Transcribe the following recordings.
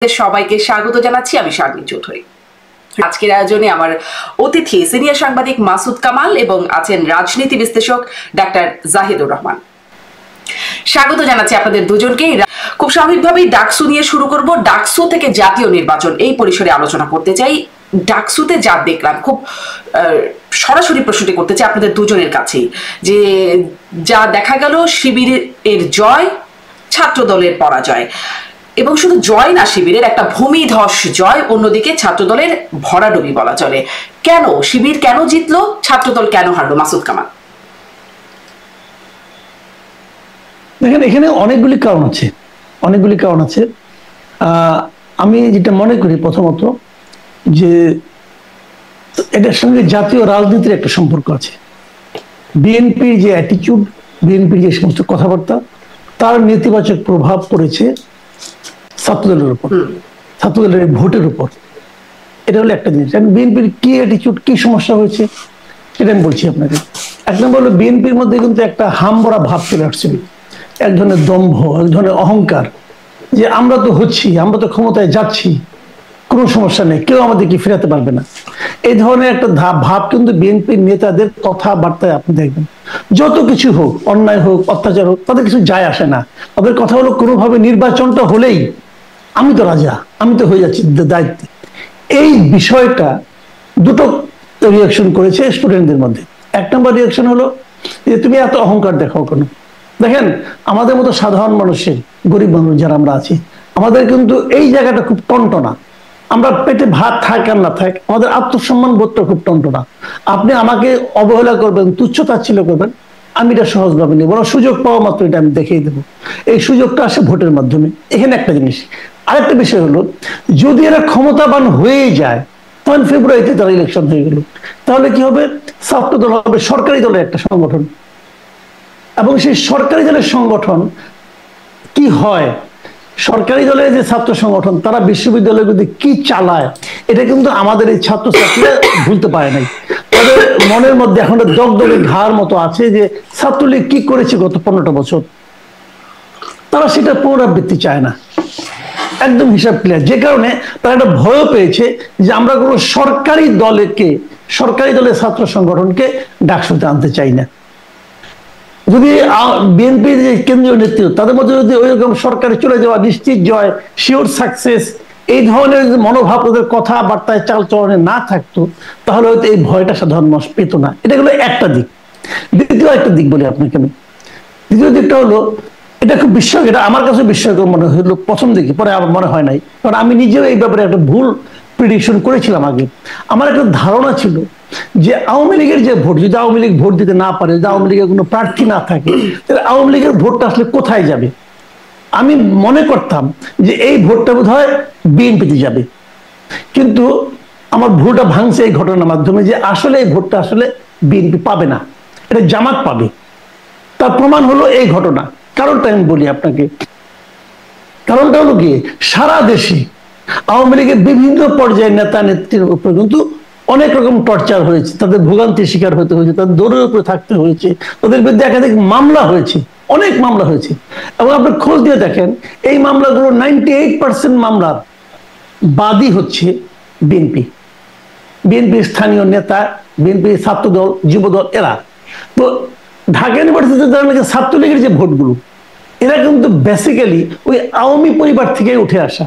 সবাইকে স্বাগত জানাচ্ছি। আমি শারমিন চৌধুরী। আজকের আয়োজনে আমার অতিথি সিনিয়র সাংবাদিক মাসুদ কামাল এবং আছেন রাজনীতি বিশ্লেষক ডাক্তার জাহিদুর রহমান। স্বাগত জানাচ্ছি আপনাদের দুজনকে। খুব স্বাভাবিকভাবেই ডাকসু নিয়ে শুরু করব। ডাকসু থেকে জাতীয় নির্বাচন এই পরিসরে আলোচনা করতে চাই। ডাকসুতে যা দেখলাম, খুব সরাসরি প্রশ্নটি করতে চাই আপনাদের দুজনের কাছেই, যে যা দেখা গেল শিবিরের জয়, ছাত্র দলের পরাজয়, এবং শুধু জয় না, শিবিরের একটা ভূমিধস জয়, অন্যদিকে ছাত্রদলের ভরাডুবি বলা চলে। কেন শিবির কেন জিতলো, ছাত্রদল কেন হারলো? মাসুদ কামাল। দেখেন, এখানে অনেকগুলি কারণ আছে। আমি যেটা মনে করি, প্রথমত যে এটার সঙ্গে জাতীয় রাজনীতির একটা সম্পর্ক আছে। বিএনপির যে অ্যাটিটিউড, বিএনপির যে সমস্ত কথাবার্তা, তার নেতিবাচক প্রভাব পড়েছে ছাত্রদলের উপর, ছাত্রদলের ভোটের উপর। এটা হলো একটা জিনিস। বিএনপির কি অ্যাটিটিউড, কি সমস্যা হয়েছে সেটা আমি বলছি আপনাকে। এক নম্বর হলো, বিএনপির মধ্যে কিন্তু একটা হামবড়া ভাব চলে আসছিল, এক ধরনের দম্ভ, এক ধরনের অহংকার, যে আমরা তো হচ্ছি, আমরা তো ক্ষমতায় যাচ্ছি, কোনো সমস্যা নেই, কেউ আমাদেরকে ফেরাতে পারবে না। এই ধরনের একটা ভাব কিন্তু বিএনপির নেতাদের কথাবার্তায় আপনি দেখবেন। যত কিছু হোক, অন্যায় হোক, অত্যাচার হোক, তাদের কিছু যায় আসে না। তাদের কথা হলো, কোনোভাবে নির্বাচনটা হলেই আমি তো রাজা, আমি তো হয়ে যাচ্ছি দায়িত্বে। এই বিষয়টা দুটো রিয়াকশন করেছে স্টুডেন্টদের মধ্যে। এক নম্বর রিয়াকশন হলো যে তুমি এত অহংকার দেখাও কেন? দেখেন, আমাদের মতো সাধারণ মানুষের, গরিব মানুষ যারা আমরা আছি, আমাদের কিন্তু এই জায়গাটা খুব টনটনা। আমরা পেটে ভাত থাক আর না থাক, আমাদের আত্মসম্মান বোধটা খুব টনটনা। আপনি আমাকে অবহেলা করবেন, তুচ্ছতাচ্ছিল্য করবেন, আমি এটা সহজভাবে নেব না। সুযোগ পাওয়া মাত্র এটা আমি দেখিয়ে দেবো। এই সুযোগটা আসে ভোটের মাধ্যমে। এখানে একটা জিনিস। আরেকটা বিষয় হলো, যদি এরা ক্ষমতাবান হয়ে যায়, তখন ফেব্রুয়ারিতে তারা ইলেকশন হয়ে গেল, তাহলে কি হবে? ছাত্র দল হবে সরকারি দলের একটা সংগঠন, এবং সেই সরকারি দলের সংগঠন কি হয়, সরকারি দলের যে ছাত্র সংগঠন, তারা বিশ্ববিদ্যালয়ের মধ্যে কি চালায়, এটা কিন্তু আমাদের এই ছাত্রছাত্রীরা ভুলতে পারে নাই। তাদের মনের মধ্যে এখন দগদগে ঘাড় মতো আছে যে ছাত্রলীগ কি করেছে গত 15টা বছর। তারা সেটা পুনরাবৃত্তি চায় না, একদম হিসাব ক্লিয়ার। যে কারণে তারা একটা ভয় পেয়েছে যে আমরা কোনো সরকারি দলের ছাত্র সংগঠনকে ডাকসুতে আনতে চাই না। যদি বিএনপির যে কেন্দ্রীয় নেতৃত্ব, তাদের মধ্যে যদি ওইরকম সরকারে চলে যাওয়া, নিশ্চিত জয়, শিওর সাকসেস, এই ধরনের মনোভাব ওদের কথাবার্তায় চালচলনে না থাকতো, তাহলে হয়তো এই ভয়টা সাধারণ মানুষ পেত না। এটা হলো একটা দিক। দ্বিতীয় একটা দিক বলি আপনাকে আমি। দ্বিতীয় দিকটা হলো, এটা খুব বিস্ময়, এটা আমার কাছে বিস্ময়কর মনে হলো প্রথম দিকে, পরে আমার মনে হয় নাই, কারণ আমি নিজেও এই ব্যাপারে একটা ভুল প্রেডিকশন করেছিলাম আগে। আমার একটা ধারণা ছিল যে আওয়ামী লীগের যে ভোট, যদি আওয়ামী লীগ ভোট দিতে না পারে, যদি আওয়ামী লীগের কোনো প্রার্থী না থাকে, তাহলে আওয়ামী লীগের ভোটটা আসলে কোথায় যাবে? আমি মনে করতাম যে এই ভোটটা বোধ হয় বিএনপিতে যাবে, কিন্তু আমার ভুলটা ভাঙছে এই ঘটনার মাধ্যমে, যে আসলে এই ভোটটা আসলে বিএনপি পাবে না, এটা জামাত পাবে। তার প্রমাণ হলো এই ঘটনা। কারণটা আমি বলি আপনাকে। কারণটা হলো কি, সারা দেশে আওয়ামী লীগের বিভিন্ন পর্যায়ের নেতা নেত্রীর উপর কিন্তু অনেক রকম টর্চার হয়েছে, তাদের ভোগান্তির শিকার হতে হয়েছে, তাদের দৌড়ের উপরে থাকতে হয়েছে, তাদের বিরুদ্ধে একাধিক মামলা হয়েছে, অনেক মামলা হয়েছে। এবং আপনি খোঁজ দিয়ে দেখেন, এই মামলাগুলো 98% মামলার বাদী হচ্ছে বিএনপির স্থানীয় নেতা, বিএনপির ছাত্রদল, যুবদল, এরা। তো ঢাকা ইউনিভার্সিটিতে ছাত্রলীগের যে ভোটগুলো, এরা কিন্তু বেসিক্যালি ওই আওয়ামী পরিবার থেকে উঠে আসা।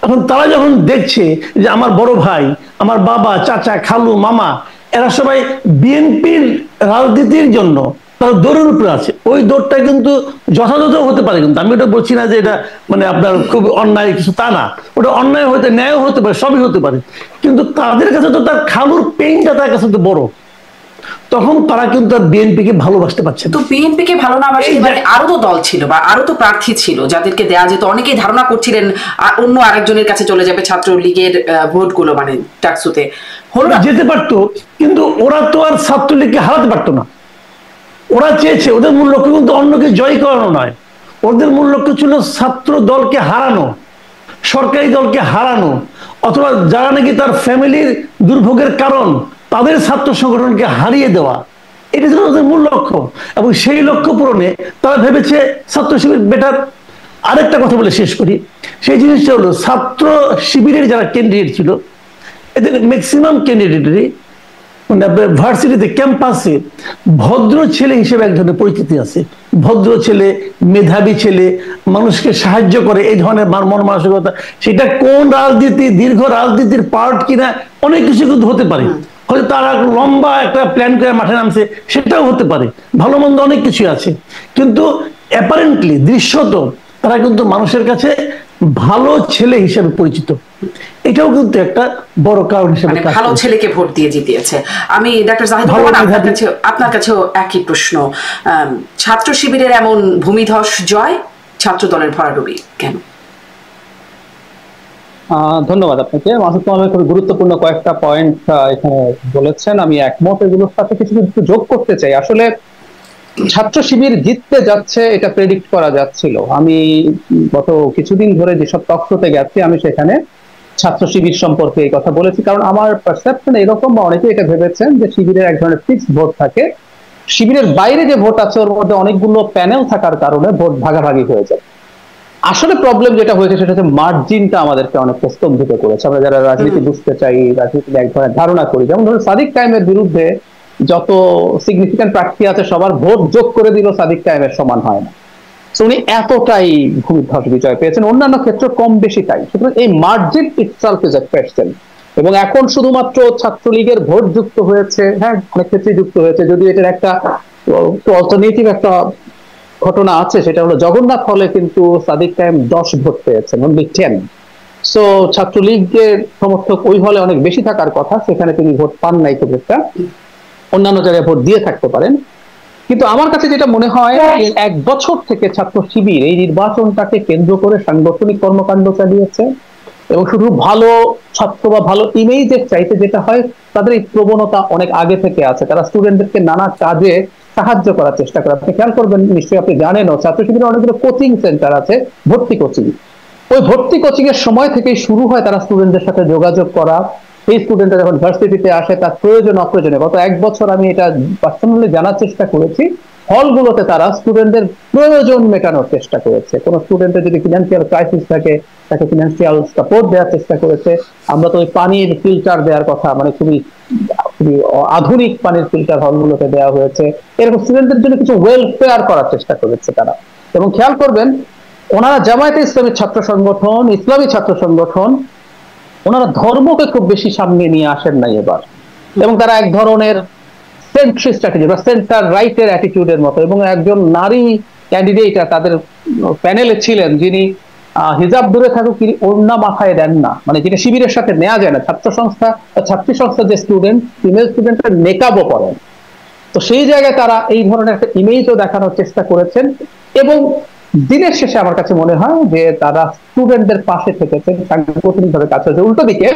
এখন তারা যখন দেখছে যে আমার বড় ভাই, আমার বাবা, চাচা, খালু, মামা, এরা সবাই বিএনপির রাজনীতির জন্য তারা দৌড়ের উপরে আছে, ওই দৌড়টা কিন্তু যথাযথ হতে পারে। কিন্তু আমি ওটা বলছি না যে এটা মানে আপনার খুব অন্যায় কিছু, তা না। ওটা অন্যায় হতে, ন্যায় হতে পারে, সবই হতে পারে, কিন্তু তাদের কাছে তো তার খালুর পেইনটা তার কাছে তো বড়। তখন তারা কিন্তু বিএনপিকে ভালোবাসতে পারছে না। তো বিএনপিকে ভালো না বাসতে, আরো তো দল ছিল বা আরো তো প্রার্থী ছিল যাদেরকে দেয়া যেত। অনেকেই ধারণা করছিলেন অন্য আরেকজনের কাছে চলে যাবে ছাত্রলীগের ভোটগুলো, মানে ডাকসুতে হলো না, যেতে পারতো, কিন্তু ওরা তো আর ছাত্রলীগকে হারাতে পারতো না। ওরা চেয়েছে, ওদের মূল লক্ষ্য কিন্তু অন্যকে জয় করানো নয়, ওদের মূল লক্ষ্য ছিল ছাত্র দলকে হারানো, সরকারি দলকে হারানো, অথবা যারা নাকি তার ফ্যামিলির দুর্ভোগের কারণ, তাদের ছাত্র সংগঠনকে হারিয়ে দেওয়া। এটা ছিল ওদের মূল লক্ষ্য। এবং সেই লক্ষ্য পূরণে তারা ভেবেছে ছাত্র শিবির বেটার। আরেকটা কথা বলে শেষ করি, সেই জিনিসটা হলো ছাত্র শিবিরের যারা ক্যান্ডিডেট ছিল এদের ম্যাক্সিমাম ক্যান্ডিডেটেরই মানে ভার্সিটিতে ক্যাম্পাসে ভদ্র ছেলে হিসেবে এক ধরনের পরিচিতি আছে। ভদ্র ছেলে, মেধাবী ছেলে, মানুষকে সাহায্য করে, এই ধরনের মন মানসিকতা। সেটা কোন রাজনীতি, দীর্ঘ রাজনীতির পার্ট কিনা অনেক কিছু কিন্তু হতে পারে। হয়তো তারা লম্বা একটা প্ল্যান করে মাঠে নামছে, সেটাও হতে পারে। ভালো মন্দ অনেক কিছু আছে, কিন্তু অ্যাপারেন্টলি দৃশ্যত তারা কিন্তু মানুষের কাছে ভালো ছেলে হিসেবে পরিচিত। এটাও কিন্তু একটা বড় কারণ হিসেবে ভালো ছেলেকে ভোট দিয়ে জিতিয়েছে। আমি ডক্টর জাহিদুর রহমান আপনার কাছেও একই প্রশ্ন। ছাত্র শিবিরের এমন ভূমিধস জয়, ছাত্র দলের ভরাডুবি কেন? ধন্যবাদ আপনাকে। মাসুদ কামাল খুব গুরুত্বপূর্ণ কয়েকটা পয়েন্ট এখানে বলেছেন, আমি একমত। এগুলোর সাথে কিছু কিছু যোগ করতে চাই। আসলে ছাত্র শিবির জিততে যাচ্ছে এটা প্রেডিক্ট করা যাচ্ছিল। আমি গত কিছুদিন ধরে যেসব টক শোতে গেছি আমি সেখানে ছাত্র শিবির সম্পর্কে এই কথা বলেছি, কারণ আমার পারসেপশন এরকম, বা অনেকে এটা ভেবেছেন যে শিবিরের এক ধরনের ফিক্সড ভোট থাকে, শিবিরের বাইরে যে ভোট আছে ওর মধ্যে অনেকগুলো প্যানেল থাকার কারণে ভোট ভাগাভাগি হয়ে যায়। আসলে প্রবলেম যেটা হয়েছে সেটা হচ্ছে মার্জিনটা আমাদেরকে অনেকটা স্তম্ভিত করেছে। আমরা যারা রাজনীতি বুঝতে চাই, রাজনীতির এক ধরনের ধারণা করি, যেমন ধরুন সাদিক কায়েমের বিরুদ্ধে যত সিগনিফিক্যান্ট প্রার্থী আছে সবার ভোট যোগ করে দিল সাদিক কায়েমের সমান হয় না। উনি এতটাই ভূমিধস বিজয় পেয়েছেন, অন্যান্য ক্ষেত্রে কম বেশি তাই। সুতরাং এই margin itself is a question. এবং এখন শুধুমাত্র ছাত্রলীগের ভোট যুক্ত হয়েছে, হ্যাঁ অনেক ক্ষেত্রে যুক্ত হয়েছে, যদি এটার একটা অল্টারনেটিভ একটা ঘটনা আছে, সেটা হলো জগন্নাথ হলে কিন্তু সাদিক কায়েম 10 ভোট পেয়েছেন, অনলি 10। সো ছাত্রলীগের সমর্থক ওই হলে অনেক বেশি থাকার কথা, সেখানে তিনি ভোট পান নাই খুব একটা, অন্যান্য জায়গায় ভোট দিয়ে থাকতে পারেন। কিন্তু আমার কাছে যেটা মনে হয়, এক বছর থেকে ছাত্র শিবির এই নির্বাচনটাকে কেন্দ্র করে সাংগঠনিক কর্মকাণ্ড চালিয়েছে, এবং শুধু ভালো ছাত্র বা ভালো ইমেজের চাইতে যেটা হয়, তাদের এই প্রবণতা অনেক আগে থেকে আছে। তারা স্টুডেন্টদেরকে নানা কাজে সাহায্য করার চেষ্টা করে। আপনি খেয়াল করবেন, নিশ্চয়ই আপনি জানেনও, ছাত্র শিবিরের অনেকগুলো কোচিং সেন্টার আছে, ভর্তি কোচিং। ওই ভর্তি কোচিং এর সময় থেকেই শুরু হয় তারা স্টুডেন্টদের সাথে যোগাযোগ করা। এই স্টুডেন্টরা যখন ভার্সিটিতে আসে তার প্রয়োজন অপ্রয়োজনে, গত এক বছর আমি এটা পার্সোনালি জানার চেষ্টা করেছি, হলগুলোতে তারা স্টুডেন্টদের প্রয়োজন মেটানোর চেষ্টা করেছে। কোনো স্টুডেন্টের যদি ফিনান্সিয়াল ক্রাইসিস থাকে তাকে ফিনান্সিয়াল সাপোর্ট দেওয়ার চেষ্টা করেছে। আমরা তো ওই পানির ফিল্টার দেওয়ার কথা, মানে খুবই আধুনিক পানির ফিল্টার হলগুলোতে দেওয়া হয়েছে। এরকম স্টুডেন্টদের জন্য কিছু ওয়েলফেয়ার করার চেষ্টা করেছে তারা। এবং খেয়াল করবেন, ওনারা জামায়াতে ইসলামী ছাত্র সংগঠন, ইসলামী ছাত্র সংগঠন, ওনারা ধর্মকে খুব বেশি সামনে নিয়ে আসেন নাই এবার। এবং তারা এক ধরনের সেন্ট্রিস্ট স্ট্র্যাটেজি বা সেন্টার রাইটের অ্যাটিটিউডের মতো। এবং একজন নারী ক্যান্ডিডেট তাদের প্যানেলে ছিলেন, যিনি হিজাব দূরে থাকুক তিনি ওড়না মাথায় দেন না, মানে যেটা শিবিরের সাথে নেওয়া যায় না। ছাত্র সংস্থা, ছাত্রী সংস্থার যে স্টুডেন্ট, ফিমেল স্টুডেন্টরা নেকাবও পড়েন। তো সেই জায়গায় তারা এই ধরনের একটা ইমেজও দেখানোর চেষ্টা করেছেন। এবং দিনের শেষে আমার কাছে মনে হয় যে তারা স্টুডেন্টদের পাশে থেকেছেন, সাংগঠনিকভাবে কাজ করেছে। উল্টো দিকে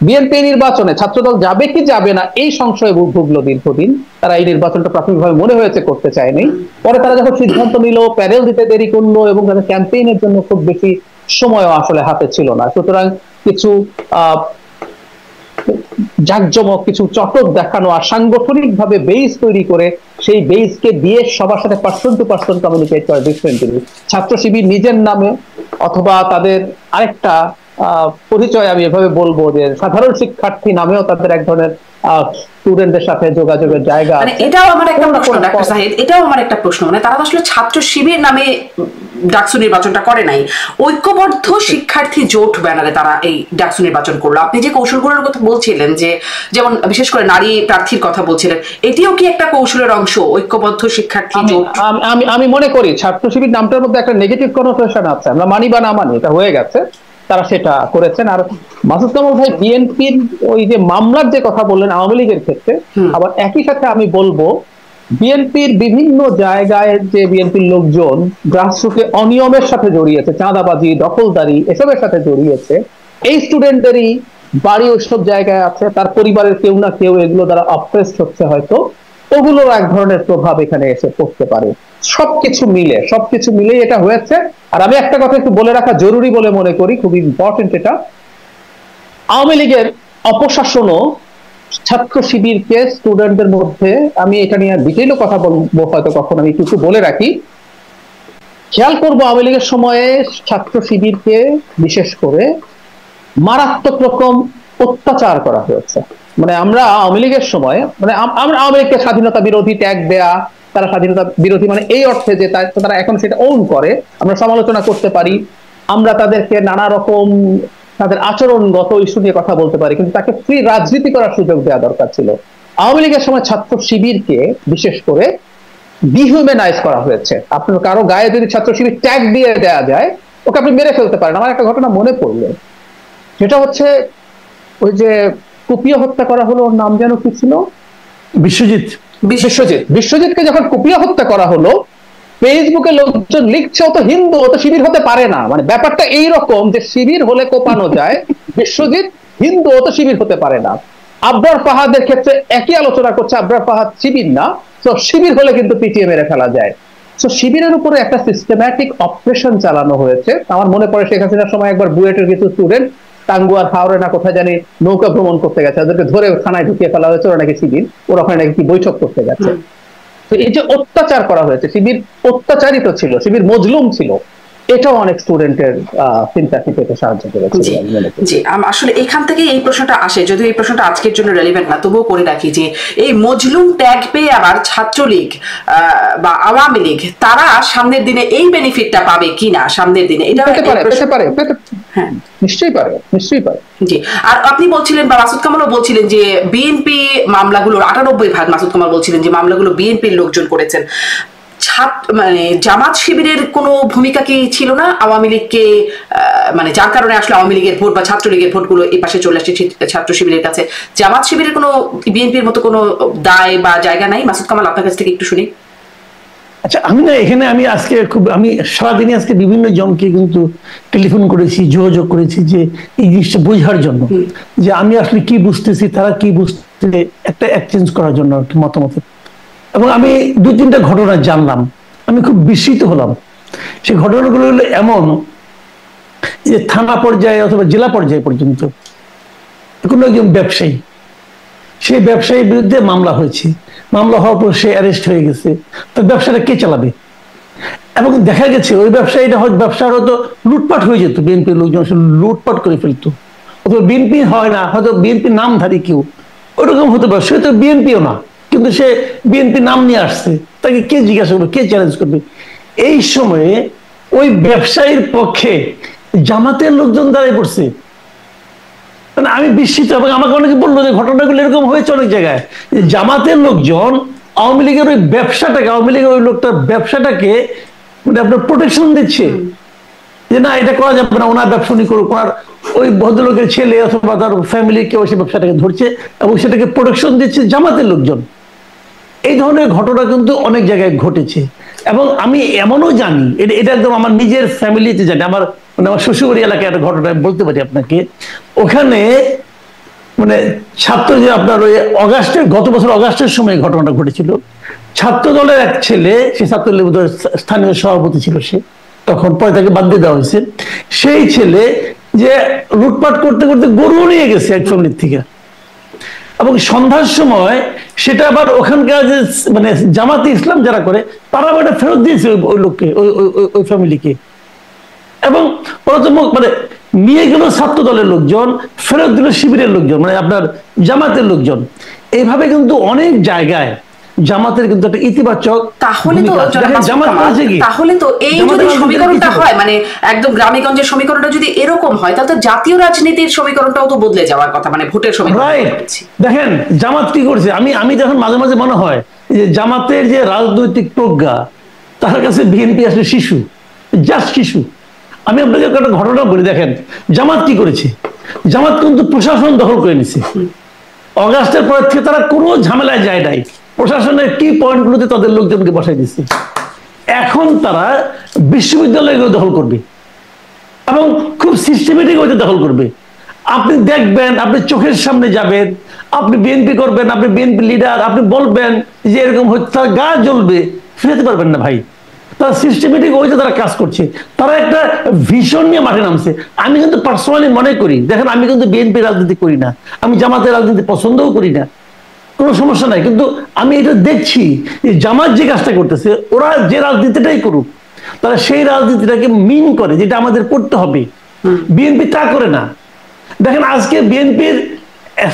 বিএনপি নির্বাচনে ছাত্রদল যাবে কি যাবে না এই সংশয়ে ভুগলো দীর্ঘদিন। তারা এই নির্বাচনটা প্রাথমিকভাবে মনে হয়েছে করতে চায়নি। পরে তারা যখন সিদ্ধান্ত নিল, প্যানেল দিতে দেরি করলো, এবং তাদের ক্যাম্পেইনের জন্য খুব বেশি সময়ও আসলে হাতে ছিল না। সুতরাং কিছু জাঁকজমক, কিছু চটক দেখানো আর সাংগঠনিক ভাবে বেস তৈরি করে সেই বেসকে দিয়ে সবার সাথে পার্সন টু পার্সন কমিউনিকেট করে ডিফারেন্টলি। ছাত্র শিবির নিজের নামে অথবা তাদের আরেকটা পরিচয় আমি এভাবে বলবো যে সাধারণ শিক্ষার্থী নামেও তাদের এক ধরনের স্টুডেন্টদের সাথে যোগাযোগের জায়গা আছে। এটাও আমার একটা প্রশ্ন ডাক্তার সাহিদ, এটাও আমার একটা প্রশ্ন, মানে তারা আসলে ছাত্র শিবির নামে ডাকসু নির্বাচনটা করে নাই, ঐক্যবদ্ধ শিক্ষার্থী জোট ব্যানারে তারা এই ডাকসু নির্বাচন করলো। আপনি যে কৌশলগুলোর কথা বলছিলেন, যে যেমন বিশেষ করে নারী প্রার্থীর কথা বলছিলেন, এটিও কি একটা কৌশলের অংশ, ঐক্যবদ্ধ শিক্ষার্থী জোট? আমি মনে করি ছাত্র শিবির নামটার মধ্যে একটা নেগেটিভ কনোটেশন আছে, আমরা মানি বা না মানি, এটা হয়ে গেছে, তারা সেটা করেছেন। আর মাসুদ কামাল ভাই বিএনপির ওই যে মামলার যে কথা বললেন আওয়ামী লীগের ক্ষেত্রে, আবার একই সাথে আমি বলবো বিএনপির বিভিন্ন জায়গায় যে বিএনপির লোকজন গ্রাসরুটে অনিয়মের সাথে জড়িয়েছে, চাঁদাবাজি, দখলদারি এসবের সাথে জড়িয়েছে, এই স্টুডেন্টদেরই বাড়ি ওইসব জায়গায় আছে, তার পরিবারের কেউ না কেউ এগুলো দ্বারা অপ্রেসড হচ্ছে, হয়তো ওগুলোর এক ধরনের প্রভাব এখানে এসে পড়তে পারে। সবকিছু মিলে এটা হয়েছে। আর আমি একটা কথা একটু বলে রাখা জরুরি বলে মনে করি, খুব ইম্পর্টেন্ট এটা, আওয়ামী লীগের অপশাসনও ছাত্র শিবিরকে স্টুডেন্টদের মধ্যে, আমি এটা নিয়ে ডিটেইলও কথা বলবো হয়তো কখন, আমি কিছু বলে রাখি, খেয়াল করবো আওয়ামী লীগের সময়ে ছাত্র শিবিরকে বিশেষ করে মারাত্মক রকম অত্যাচার করা হয়েছে। মানে আমরা আওয়ামী লীগের সময়, মানে আমরা আওয়ামী লীগকে স্বাধীনতা বিরোধী ট্যাগ দেয়া, তারা স্বাধীনতা বিরোধী মানে এই অর্থে যে তারা এখন সেটা ওন করে, আমরা সমালোচনা করতে পারি, আমরা তাদেরকে নানা রকম তাদের আচরণগত ইস্যু নিয়ে কথা বলতে পারি, কিন্তু তাকে ফ্রি রাজনীতি করার সুযোগ দেওয়া দরকার ছিল। আওয়ামী লীগের সময় ছাত্র শিবিরকে বিশেষ করে ডিহিউম্যানাইজ করা হয়েছে। আপনার কারো গায়ে যদি ছাত্র শিবির ট্যাগ দিয়ে দেওয়া যায়, ওকে আপনি মেরে ফেলতে পারেন। আমার একটা ঘটনা মনে পড়লো, সেটা হচ্ছে ওই যে কুপিয়ে হত্যা করা হলো, ওর নাম যেন কি ছিল, বিশ্বজিৎকে যখন কুপিয়ে হত্যা করা হলো, ফেসবুকে লোকজন লিখছে ও তো হিন্দু, ও তো শিবির হতে পারে না। মানে ব্যাপারটা এইরকম যে শিবির হলে কোপানো যায়, বিশ্বজিৎ হিন্দু, ও তো শিবির হতে পারে না। আবরার ফাহাদের ক্ষেত্রে একই আলোচনা করছে, আবরার ফাহাদ শিবির না, তো শিবির হলে কিন্তু পিটিয়ে মেরে ফেলা যায়। তো শিবিরের উপরে একটা সিস্টেম্যাটিক অপারেশন চালানো হয়েছে। আমার মনে পড়ে শেখ হাসিনার সময় একবার বুয়েটের কিছু স্টুডেন্ট টাঙ্গুয়ার হাওড়ে না কোথায় জানি নৌকা ভ্রমণ করতে গেছে, ওদেরকে ধরে থানায় ঢুকিয়ে ফেলা হয়েছে, ওরা নাকি শিবির, ওরা ওখানে নাকি কি বৈঠক করতে গেছে। তো এই যে অত্যাচার করা হয়েছে, শিবির অত্যাচারিত ছিল, শিবির মজলুম ছিল, এটাও অনেক স্টুডেন্টের সিম্প্যাথি পেতে সাহায্য করেছে। জি, আসলে এখান থেকে এই প্রশ্নটা আসে, যদিও এই প্রশ্নটা আজকের জন্য রেলিভেন্ট না, তবুও করে রাখি যে এই মজলুম ট্যাগ পেয়ে আবার ছাত্রলীগ বা আওয়ামী লীগ তারা সামনের দিনে এই বেনিফিটটা পাবে কিনা, সামনের দিনে এটা পেতে পারে। হ্যাঁ, নিশ্চয়ই পারে। জি, আর আপনি বলছিলেন বা মাসুদ কামালও বলছিলেন যে বিএনপি মামলাগুলোর 98% মাসুদ কামাল বলছিলেন যে মামলাগুলো বিএনপির লোকজন করেছেন। মানে জামাত শিবিরের কোনো ভূমিকা কি ছিল না আওয়ামী লীগকে, মানে যার কারণে আসলে আওয়ামী লীগের ভোট বা ছাত্রলীগের ভোটগুলো এই পাশে চলে আসছে ছাত্র শিবিরের কাছে? জামাত শিবিরের কোনো বিএনপির মতো কোনো দায় বা জায়গা নাই? মাসুদ কামাল, আপনার কাছ থেকে একটু শুনি। আচ্ছা, আমি আজকে আমি সারাদিনে আজকে বিভিন্ন জনকে কিন্তু টেলিফোন করেছি, যোগাযোগ করেছি যে এই জিনিসটা বোঝার জন্য, যে আমি আসলে কি বুঝতেছি, তারা কি বুঝতে, একটা এক্সচেঞ্জ করার জন্য আর কি মতামত। এবং আমি 2-3টা ঘটনা জানলাম, আমি খুব বিস্মিত হলাম। সেই ঘটনাগুলো হলো এমন যে থানা পর্যায়ে অথবা জেলা পর্যায়ে পর্যন্ত কোনো একজন ব্যবসায়ী, সেই ব্যবসায়ীর বিরুদ্ধে মামলা হয়েছে, মামলা হওয়ার পর সে অ্যারেস্ট হয়ে গেছে, তো ব্যবসাটা কে চালাবে? এবং দেখা গেছে ওই ব্যবসায়ীটা হয়তো ব্যবসার হয়তো লুটপাট হয়ে যেত, বিএনপির লোকজন লুটপাট করে ফেলতো, অথবা বিএনপি হয় না, হয়তো বিএনপির নামধারী কেউ, ওরকম হতে পারে, সে তো বিএনপিও না, কিন্তু সে বিএনপি নাম নিয়ে আসছে, তাকে কে জিজ্ঞাসা করবে, কে চ্যালেঞ্জ করবে? এই সময়ে ওই ব্যবসায়ীর পক্ষে জামাতের লোকজন দাঁড়িয়ে পড়ছে। মানে আমি বিস্মিত, এবং আমাকে অনেকে বললো যে ঘটনাগুলো এরকম হয়েছে অনেক জায়গায়, যে জামাতের লোকজন আওয়ামী লীগের ওই ব্যবসাটাকে, আওয়ামী লীগের ওই লোকটার ব্যবসাটাকে মানে আপনার প্রোটেকশন দিচ্ছে, যে না এটা করা যাবে না, ওনার ব্যবসা উনি করুক, ওনার ওই ভদ্রলোকের ছেলে অথবা তার ফ্যামিলি কেউ সেই ব্যবসাটাকে ধরছে এবং সেটাকে প্রোটেকশন দিচ্ছে জামাতের লোকজন। এই ধরনের ঘটনা কিন্তু অনেক জায়গায় ঘটেছে। এবং আমি এমনও জানি, এটা একদম আমার নিজের ফ্যামিলিতে জানি, আমার শ্বশুরবাড়ি এলাকায় একটা ঘটনা বলতে পারি আপনাকে। ওখানে মানে ছাত্র যে আপনার ওই গত বছর অগাস্টের সময় ঘটনাটা ঘটেছিল। ছাত্র দলের এক ছেলে, সে ছাত্রলীগের স্থানীয় সভাপতি ছিল, সে তখন পরে তাকে বাদ দিয়ে দেওয়া হয়েছে। সেই ছেলে যে লুটপাট করতে করতে গরু নিয়ে গেছে এক ফ্যামিলির থেকে, এবং সন্ধ্যার সময় সেটা আবার ওখানকার যে মানে জামাতে ইসলাম যারা করে তারা আবার ফেরত দিয়েছে ওই লোককে, ওই ফ্যামিলিকে। এবং মানে নিয়ে গেল ছাত্র দলের লোকজন, ফেরত দিল শিবিরের লোকজন, মানে আপনার জামাতের লোকজন। এইভাবে কিন্তু অনেক জায়গায় জামাতের কিন্তু একটা ইতিবাচক, তাহলে তো এই যদি সমীকরণটা হয়, মানে একদম গ্রামেগঞ্জের সমীকরণটা যদি এরকম হয়, তাহলে তো জাতীয় রাজনীতির সমীকরণটাও তো বদলে যাওয়ার কথা, মানে ভোটের সমীকরণ। দেখেন জামাত কি করছে, আমি যখন মাঝে মাঝে মনে হয় যে জামাতের যে রাজনৈতিক প্রজ্ঞা, তার কাছে বিএনপি আসলে শিশু, জাস্ট শিশু। আমি আপনাকে একটা ঘটনা বলি, দেখেন জামাত কি করেছে। জামাত কিন্তু প্রশাসন দখল করে নিছে। অগাস্টের পর থেকে তারা কোনো ঝামেলায় যায় নাই, প্রশাসনের কি পয়েন্টগুলোতে তাদের লোকজনকে বসাই দিচ্ছে। এখন তারা বিশ্ববিদ্যালয়গুলো দখল করবে এবং খুব সিস্টেমেটিক ওইটা দখল করবে। আপনি দেখবেন, আপনি চোখের সামনে যাবেন, আপনি বিএনপি করবেন, আপনি বিএনপি লিডার, আপনি বলবেন যে এরকম হচ্ছে, তার গা জ্বলবে, ফিরাতে পারবেন না ভাই। তারা সিস্টেমেটিক ওইটা তারা কাজ করছে, তারা একটা ভিশন নিয়ে মাঠে নামছে। আমি কিন্তু পার্সোনালি মনে করি, দেখেন আমি কিন্তু বিএনপি রাজনীতি করি না, আমি জামাতের রাজনীতি পছন্দও করি না, কোনো সমস্যা নাই, কিন্তু আমি এটা দেখছি যে জামাত যে কাজটা করতেছে, ওরা যে রাজনীতিটাই করুক, তারা সেই রাজনীতিটাকে মিন করে, যেটা আমাদের করতে হবে। বিএনপি তা করে না। দেখেন আজকে বিএনপির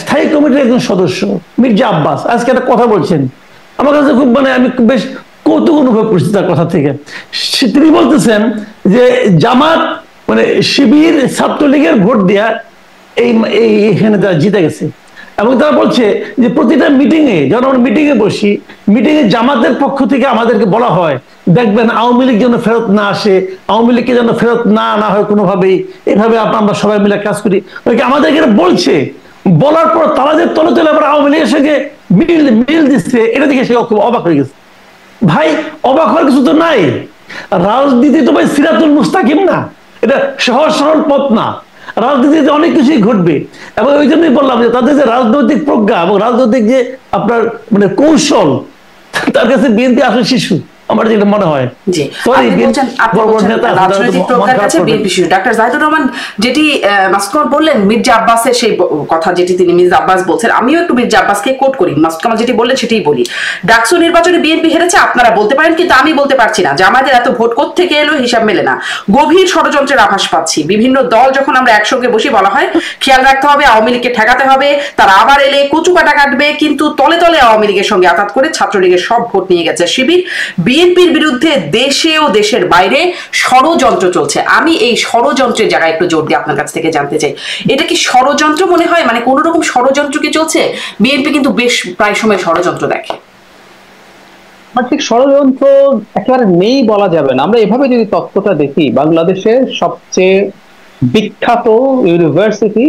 স্থায়ী কমিটির একজন সদস্য মির্জা আব্বাস আজকে একটা কথা বলছেন, আমার কাছে খুব আমি বেশ কৌতুক অনুভব করছি তার কথা থেকে। তিনি বলতেছেন যে জামাত শিবির ছাত্রলীগের ভোট দেয়া এইখানে তারা জিতে গেছে, এবং তারা বলছে যে প্রতিটা মিটিং এ যখন আমরা মিটিং এ বসি, মিটিং এ জামাতের পক্ষ থেকে আমাদেরকে বলা হয় দেখবেন আওয়ামী লীগ যেন ফেরত না আসে, আওয়ামী লীগকে যেন ফেরত না আনা হয় কোনোভাবেই, এভাবে আমরা সবাই মিলে কাজ করি। আমাদের এখানে বলছে, বলার পর তারা যে তলে তলে আবার আওয়ামী লীগের সঙ্গে মিল দিচ্ছে, এটা দেখে সে খুব অবাক হয়ে গেছে। ভাই অবাক হওয়ার কিছু তো নাই, রাজনীতি তো ভাই সিরাতুল মুস্তাকিম না, এটা সহজ সরল পথ না, রাজনীতিতে অনেক কিছুই ঘটবে। এবং ওই জন্যই বললাম যে তাদের যে রাজনৈতিক প্রজ্ঞা এবং রাজনৈতিক যে আপনার কৌশল, তার কাছে বিএনপি আসলে শিশু আমার যেটা মনে হয়। ডাক্তার জাহিদুর রহমান যেটি মাসুদ কামাল বললেন, মির্জা আব্বাসের সেই কথা যেটি তিনি মির্জা আব্বাস বলছেন, আমিও একটু মির্জা আব্বাসকে কোট করি, মাসুদ কামাল যেটি বললেন সেটাই বলি। ডাকসু নির্বাচনে বিএনপি হেরেছে আপনারা বলতে পারেন, কিন্তু আমি বলতে পারছি না যে আমাদের এত ভোট কোত্থেকে এলো, হিসাব মেলে না। গভীর ষড়যন্ত্রের আভাস পাচ্ছি। বিভিন্ন দল যখন আমরা একসঙ্গে বসে বলা হয় খেয়াল রাখতে হবে, আওয়ামী লীগকে ঠেকাতে হবে, তারা আবার এলে কচু কাটা কাটবে, কিন্তু তলে তলে আওয়ামী লীগের সঙ্গে আঘাত করে ছাত্রলীগের সব ভোট নিয়ে গেছে শিবির। বিএনপির বিরুদ্ধে দেশে ও দেশের বাইরে ষড়যন্ত্র চলছে। আমি এই ষড়যন্ত্রের জায়গায় একটু জোর দিয়ে আপনার কাছ থেকে জানতে চাই, এটা কি ষড়যন্ত্র মনে হয়? মানে কোন রকম ষড়যন্ত্র কি চলছে? বিএনপি কিন্তু বেশ প্রায় সময় ষড়যন্ত্র দেখে। ঠিক ষড়যন্ত্র একেবারে নেই বলা যাবে না। আমরা এভাবে যদি তথ্যটা দেখি, বাংলাদেশের সবচেয়ে বিখ্যাত ইউনিভার্সিটি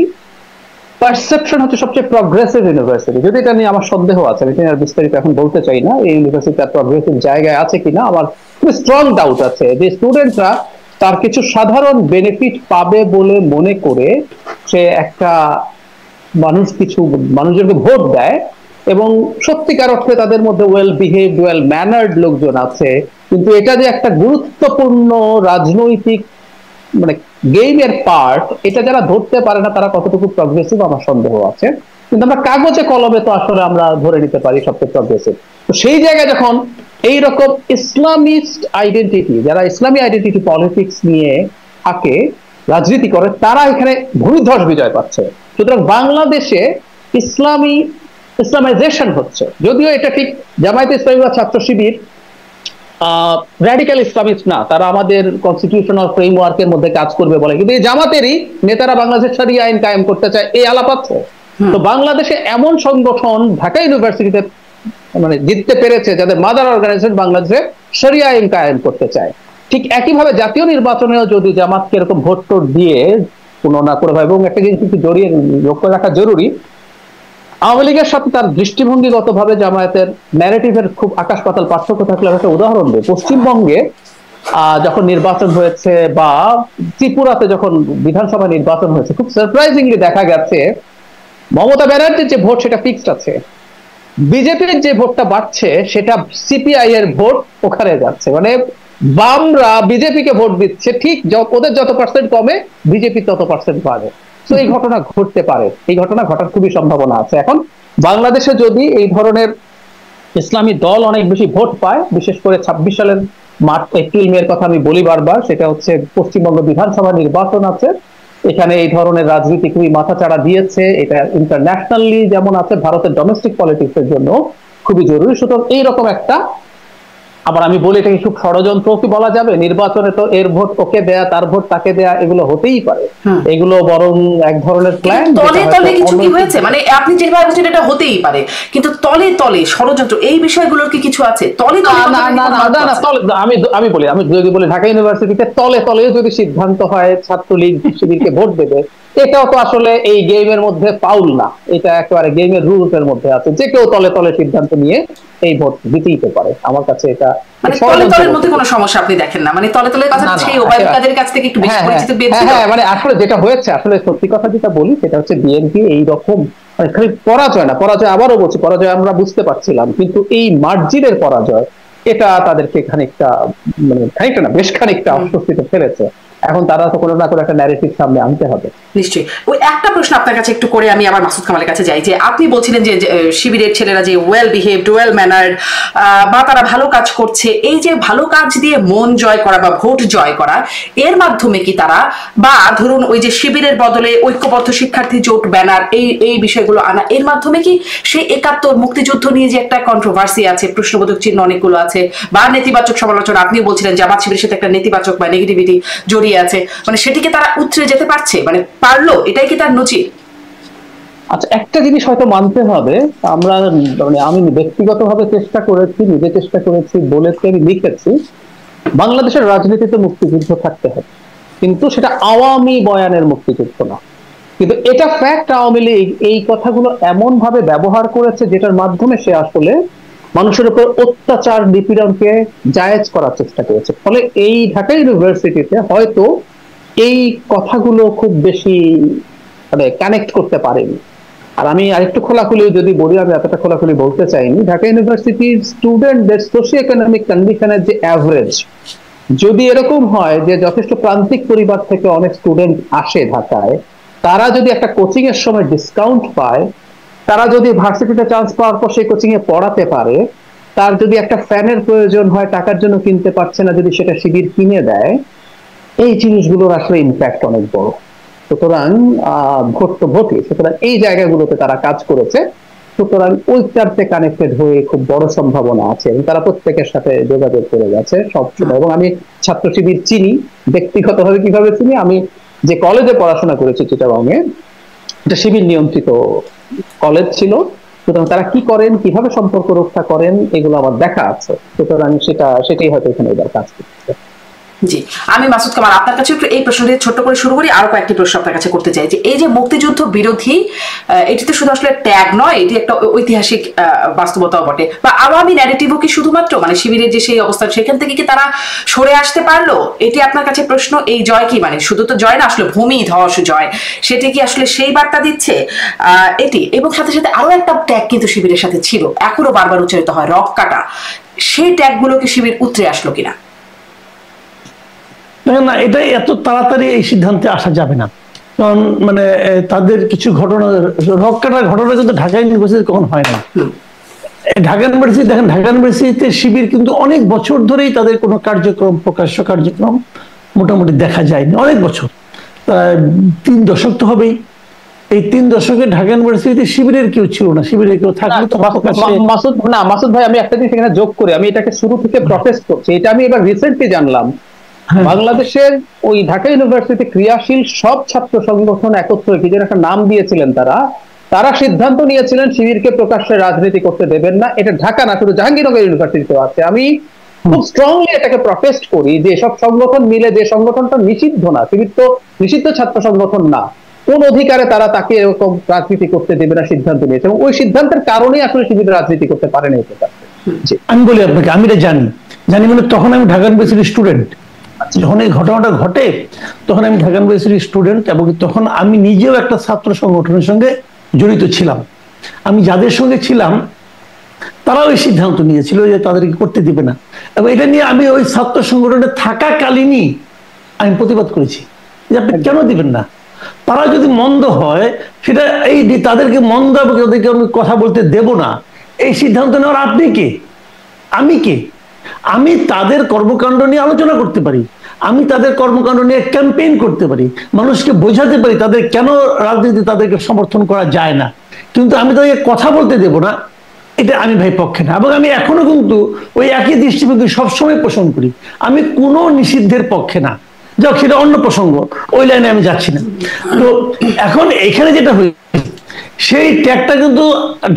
পারসেপশন হচ্ছে সবচেয়ে প্রগ্রেসিভ ইউনিভার্সিটি। যদি এটা নিয়ে আমার সন্দেহ আছে, আমি আর বিস্তারিত এখন বলতে চাই না, এই ইউনিভার্সিটি তার প্রগ্রেসিভ জায়গায় আছে কিনা আমার খুব স্ট্রং ডাউট আছে যে স্টুডেন্টরা তার কিছু সাধারণ বেনিফিট পাবে বলে মনে করে সে একটা মানুষজনকে ভোট দেয়, এবং সত্যিকার অর্থে তাদের মধ্যে ওয়েল বিহেভড, ওয়েল ম্যানার্ড লোকজন আছে, কিন্তু এটা যে একটা গুরুত্বপূর্ণ রাজনৈতিক গেমের পার্ট, এটা যারা ধরতে পারে না তারা কতটুকু প্রগ্রেসিভ আমার সন্দেহ আছে। কিন্তু আমরা কাগজে কলমে তো আসলে আমরা ধরে নিতে পারি সবচেয়ে প্রগ্রেসিভ। তো সেই জায়গায় যখন এইরকম ইসলামিস্ট আইডেন্টিটি, যারা ইসলামী আইডেন্টিটি পলিটিক্স নিয়ে থাকে, রাজনীতি করে, তারা এখানে ভূমিধ্বস বিজয় পাচ্ছে। সুতরাং বাংলাদেশে ইসলামাইজেশন হচ্ছে, যদিও এটা ঠিক জামায়াতে ইসলামী বা ছাত্র শিবির র্যাডিক্যাল ইসলামিস্ট না, তারা আমাদের কনস্টিটিউশনাল ফ্রেমওয়ার্কের মধ্যে কাজ করবে বলে, কিন্তু এই জামাতেরই নেতারা বাংলাদেশের শরিয়া আইন কায়েম করতে চায়, এই আলাপ আছে। তো বাংলাদেশে এমন সংগঠন ঢাকা ইউনিভার্সিটিতে জিততে পেরেছে যাদের মাদার অর্গানাইজেশন বাংলাদেশে শরিয়া আইন কায়েম করতে চায়। ঠিক একইভাবে জাতীয় নির্বাচনেও যদি জামাতকে এরকম ভোট টোট দিয়ে কোনো না করে, এবং একটা জিনিস কিন্তু জড়িয়ে লক্ষ্য রাখা জরুরি, আওয়ামী লীগের সাথে তার দৃষ্টিভঙ্গিগতভাবে জামায়াতের ন্যারেটিভের খুব আকাশ পাতাল পার্থক্য থাকলে একটা উদাহরণ দেয়। পশ্চিমবঙ্গে যখন নির্বাচন হয়েছে বা ত্রিপুরাতে যখন বিধানসভা নির্বাচন হয়েছে, খুব সারপ্রাইজিংলি দেখা গেছে মমতা ব্যানার্জির যে ভোট সেটা ফিক্সড আছে, বিজেপির যে ভোটটা বাড়ছে সেটা সিপিআই এর ভোট ওখানে যাচ্ছে। বামরা বিজেপিকে ভোট দিচ্ছে, ঠিক ওদের যত পার্সেন্ট কমে বিজেপি তত পার্সেন্ট বাড়ে। তো এই ঘটনা ঘটতে পারে, এই ঘটনা ঘটার খুবই সম্ভাবনা আছে। এখন বাংলাদেশে যদি এই ধরনের ইসলামী দল অনেক বেশি ভোট পায়, বিশেষ করে 26 সালের এপ্রিল মের কথা আমি বলি বারবার, সেটা হচ্ছে পশ্চিমবঙ্গ বিধানসভা নির্বাচন আছে, এখানে এই ধরনের রাজনীতি খুবই মাথাচাড়া দিয়েছে, এটা ইন্টারন্যাশনালি যেমন আছে, ভারতের ডোমেস্টিক পলিটিক্সের জন্য খুবই জরুরি। সুতরাং এইরকম একটা, আবার আমি বলি এটাকে খুব ষড়যন্ত্র কি বলা যাবে, নির্বাচনে তো এর ভোট ওকে দেয়া, তার ভোট তাকে দেয়া, এগুলো হতেই পারে, এগুলো বরং এক ধরনের প্ল্যান। তলে তলে কিছু কি হয়েছে, আপনি যেভাবে বলছেন এটা হতেই পারে, কিন্তু তলে তলে ষড়যন্ত্র এই বিষয়গুলোর কি কিছু আছে? তলে তলে আমি যদি বলি ঢাকা ইউনিভার্সিটিতে তলে তলে যদি সিদ্ধান্ত হয় ছাত্রলীগ শিবিরকে ভোট দেবে, এটাও তো আসলে এই গেমের মধ্যে পাউল না, এটা একেবারে গেমের রুলস এর মধ্যে আছে, যে কেউ তলে তলে সিদ্ধান্ত নিয়ে এই ভোট দিতেই পারে। আমার কাছে এটা তলে তলের মধ্যে কোনো সমস্যা আপনি দেখেন না, তলে তলে সেই ওবায়দুল কাছ থেকে একটু বেশি পরিচিত পেয়েছিল। আসলে যেটা হয়েছে, আসলে সত্যি কথা যেটা বলি সেটা হচ্ছে বিএনপি এইরকম খালি পরাজয় না, পরাজয় আবারও বলছি, পরাজয় আমরা বুঝতে পারছিলাম, কিন্তু এই মার্জিনের পরাজয় এটা তাদেরকে খানিকটা না বেশ খানিকটা অস্বস্তিতে ফেলেছে। এখন তারা তো কোনো না কোনো একটা ন্যারেটিভ সামনে আনতে হবে। নিশ্চয়ই। ওই একটা প্রশ্ন আপনার কাছে একটু করে আমি আবার মাসুদ কামালের কাছে যাই, যে আপনি বলছিলেন যে শিবিরের ছেলেরা যে ওয়েল বিহেভড, ওয়েল ম্যানার্ড, বা তারা ভালো কাজ করছে, এই যে ভালো কাজ দিয়ে মন জয় করা বা ভোট জয় করা, এর মাধ্যমে কি তারা, বা ধরুন ওই যে শিবিরের বদলে ঐক্যবদ্ধ শিক্ষার্থী জোট ব্যানার, এই বিষয়গুলো আনা, এর মাধ্যমে কি সেই 71 মুক্তিযুদ্ধ নিয়ে যে একটা কন্ট্রোভার্সি আছে, প্রশ্নবোধক চিহ্ন অনেকগুলো আছে, বা নেতিবাচক সমালোচনা, আপনি বলছিলেন জামাত শিবিরের সাথে একটা নেতিবাচক বা নেগেটিভিটি জড়িয়ে আছে, মানে সেটিকে তারা উতরে যেতে পারছে, মানে পারলো, এটাই কি তার নজির? আচ্ছা, একটা জিনিস হয়তো মানতে হবে, আমরা মানে আমি ব্যক্তিগতভাবে চেষ্টা করেছি, নিজে চেষ্টা করেছি, বলেছি, আমি লিখেছি, বাংলাদেশের রাজনীতিতে মুক্তিযুদ্ধ থাকতে হবে, কিন্তু সেটা আওয়ামী বয়ানের মুক্তিযুদ্ধ না। কিন্তু এটা ফ্যাক্ট, আওয়ামী লীগ এই কথাগুলো এমন ভাবে ব্যবহার করেছে যেটার মাধ্যমে সে আসলে মানুষের উপর অত্যাচার নিপীড়নকে জায়েজ করার চেষ্টা করেছে। ফলে এই ঢাকা ইউনিভার্সিটিতে হয়তো এই কথাগুলো খুব বেশি মানে কানেক্ট করতে পারেনি। আর আমি আরেকটু খোলাখুলি যদি বলি, আমি এতটা খোলাখুলি বলতে চাইনি, ঢাকা ইউনিভার্সিটির স্টুডেন্টদের সোশিও ইকোনমিক কন্ডিশনের যে অ্যাভারেজ যদি এরকম হয় যে যথেষ্ট প্রান্তিক পরিবার থেকে অনেক স্টুডেন্ট আসে ঢাকায়, তারা যদি একটা কোচিং এর সময় ডিসকাউন্ট পায়, তারা যদি ভার্সিটিতে চান্স পাওয়ার পর সেই কোচিং এ পড়াতে পারে, তার যদি একটা ফ্যানের প্রয়োজন হয় টাকার জন্য কিনতে পারছে না, যদি সেটা শিবির কিনে দেয়, এই জিনিসগুলোর আসলে ইম্প্যাক্ট অনেক বড়। সুতরাং ভোট তো ভোটই, সুতরাং এই জায়গাগুলোতে তারা কাজ করেছে, সুতরাং ওইটাতে কানেক্টেড হয়ে খুব বড় সম্ভাবনা আছে এবং তারা প্রত্যেকের সাথে যোগাযোগ করে গেছে সবসময়। এবং আমি ছাত্র শিবির চিনি, ব্যক্তিগতভাবে কিভাবে চিনি, আমি যে কলেজে পড়াশোনা করেছি চিটাগংয়ে, এটা শিবির নিয়ন্ত্রিত কলেজ ছিল, সুতরাং তারা কি করেন, কিভাবে সম্পর্ক রক্ষা করেন, এগুলো আমার দেখা আছে। সুতরাং সেটাই হয়তো এখানে এবার কাজ করছে। জি, আমি মাসুদ কামাল আপনার কাছে একটু এই প্রশ্ন দিয়ে ছোট্ট করে শুরু করি, আরো কয়েকটি প্রশ্ন আপনার কাছে করতে চাই। যে এই যে মুক্তিযুদ্ধ বিরোধী, এটি তো শুধু আসলে ট্যাগ নয়, এটি একটা ঐতিহাসিক বাস্তবতাও বটে, বা আওয়ামী ন্যারেটিভও কি শুধুমাত্র মানে শিবিরের যে সেই অবস্থান সেখান থেকে কি তারা সরে আসতে পারলো, এটি আপনার কাছে প্রশ্ন। এই জয় কি মানে শুধু তো জয় না, আসলে ভূমি ধস জয়, সেটি কি আসলে সেই বার্তা দিচ্ছে এটি? এবং সাথে সাথে আরো একটা ট্যাগ কিন্তু শিবিরের সাথে ছিল, এখনো বারবার উচ্চারিত হয়, রক কাটা, সেই ট্যাগগুলোকে শিবির উতরে আসলো কিনা? না, এটা এত তাড়াতাড়ি এই সিদ্ধান্তে আসা যাবে না, কারণ মানে তাদের কিছু ঘটনা, রক কাটার ঘটনা কিন্তু ঢাকা ইউনিভার্সিটি কখন হয় না। ঢাকা ইউনিভার্সিটি দেখেন, ঢাকা ইউনিভার্সিটিতে শিবির কিন্তু অনেক বছর ধরেই তাদের কোনো কার্যক্রম, প্রকাশ্য কার্যক্রম মোটামুটি দেখা যায়নি, অনেক বছর, 3 দশক তো হবেই। এই 3 দশকে ঢাকা ইউনিভার্সিটিতে শিবিরের কেউ ছিল না, শিবিরের কেউ থাকলে তো মাসুদ ভাই, আমি একটা জিনিস এখানে যোগ করি, আমি এটাকে শুরু থেকে প্রটেস্ট করছি, এটা আমি এবার রিসেন্টলি জানলাম। বাংলাদেশের ওই ঢাকা ইউনিভার্সিটি ক্রিয়াশীল সব ছাত্র সংগঠন একত্রে কি যেন একটা নাম দিয়েছিলেন, তারা সিদ্ধান্ত নিয়েছিলেন শিবিরকে প্রকাশ্যে রাজনীতি করতে দেবেন না। এটা ঢাকা না, শুধু জাহাঙ্গীরনগর ইউনিভার্সিটিতেও আছে। আমি খুব স্ট্রংলি এটাকে প্রটেস্ট করি যে সব সংগঠন মিলে, যে সংগঠনটা নিষিদ্ধ না, শিবির তো নিষিদ্ধ ছাত্র সংগঠন না, কোন অধিকারে তারা তাকে এরকম রাজনীতি করতে দেবে না সিদ্ধান্ত নিয়েছে, এবং ওই সিদ্ধান্তের কারণেই আসলে শিবির রাজনীতি করতে পারেনি। আমি বলি আপনাকে, আমি এটা জানি মানে তখন আমি ঢাকা ইউনিভার্সিটির স্টুডেন্ট, যখন এই ঘটনাটা ঘটে তখন আমি ঢাকা ইউনিভার্সিটির স্টুডেন্ট, এবং তখন আমি নিজেও একটা ছাত্র সংগঠনের সঙ্গে জড়িত ছিলাম। আমি যাদের সঙ্গে ছিলাম তারাও এই সিদ্ধান্ত নিয়েছিল যে তাদেরকে করতে দিবে না, এবং এটা নিয়ে আমি ওই ছাত্র সংগঠনে থাকাকালীনই আমি প্রতিবাদ করেছি যে আপনি কেন দিবেন না, তারা যদি মন্দ হয় সেটা এই তাদেরকে মন্দ এবং তাদেরকে আমি কথা বলতে দেব না, এই সিদ্ধান্ত নেওয়ার আপনি কে, আমি কে? আমি তাদের কর্মকাণ্ড নিয়ে আলোচনা করতে পারি, আমি তাদের কর্মকাণ্ড নিয়ে ক্যাম্পেইন করতে পারি, মানুষকে বোঝাতে পারি তাদের কেন রাজনীতি তাদেরকে সমর্থন করা যায় না, কিন্তু আমি তাদেরকে কথা বলতে দেব না, এটা আমি ভাই পক্ষে না। এবং আমি এখনো কিন্তু ওই একই দৃষ্টিভঙ্গি সবসময় পোষণ করি, আমি কোনো নিষিদ্ধের পক্ষে না। যাক, সেটা অন্য প্রসঙ্গ, ওই লাইনে আমি যাচ্ছি না। তো এখন এখানে যেটা হয়েছে, সেই ট্যাগটা কিন্তু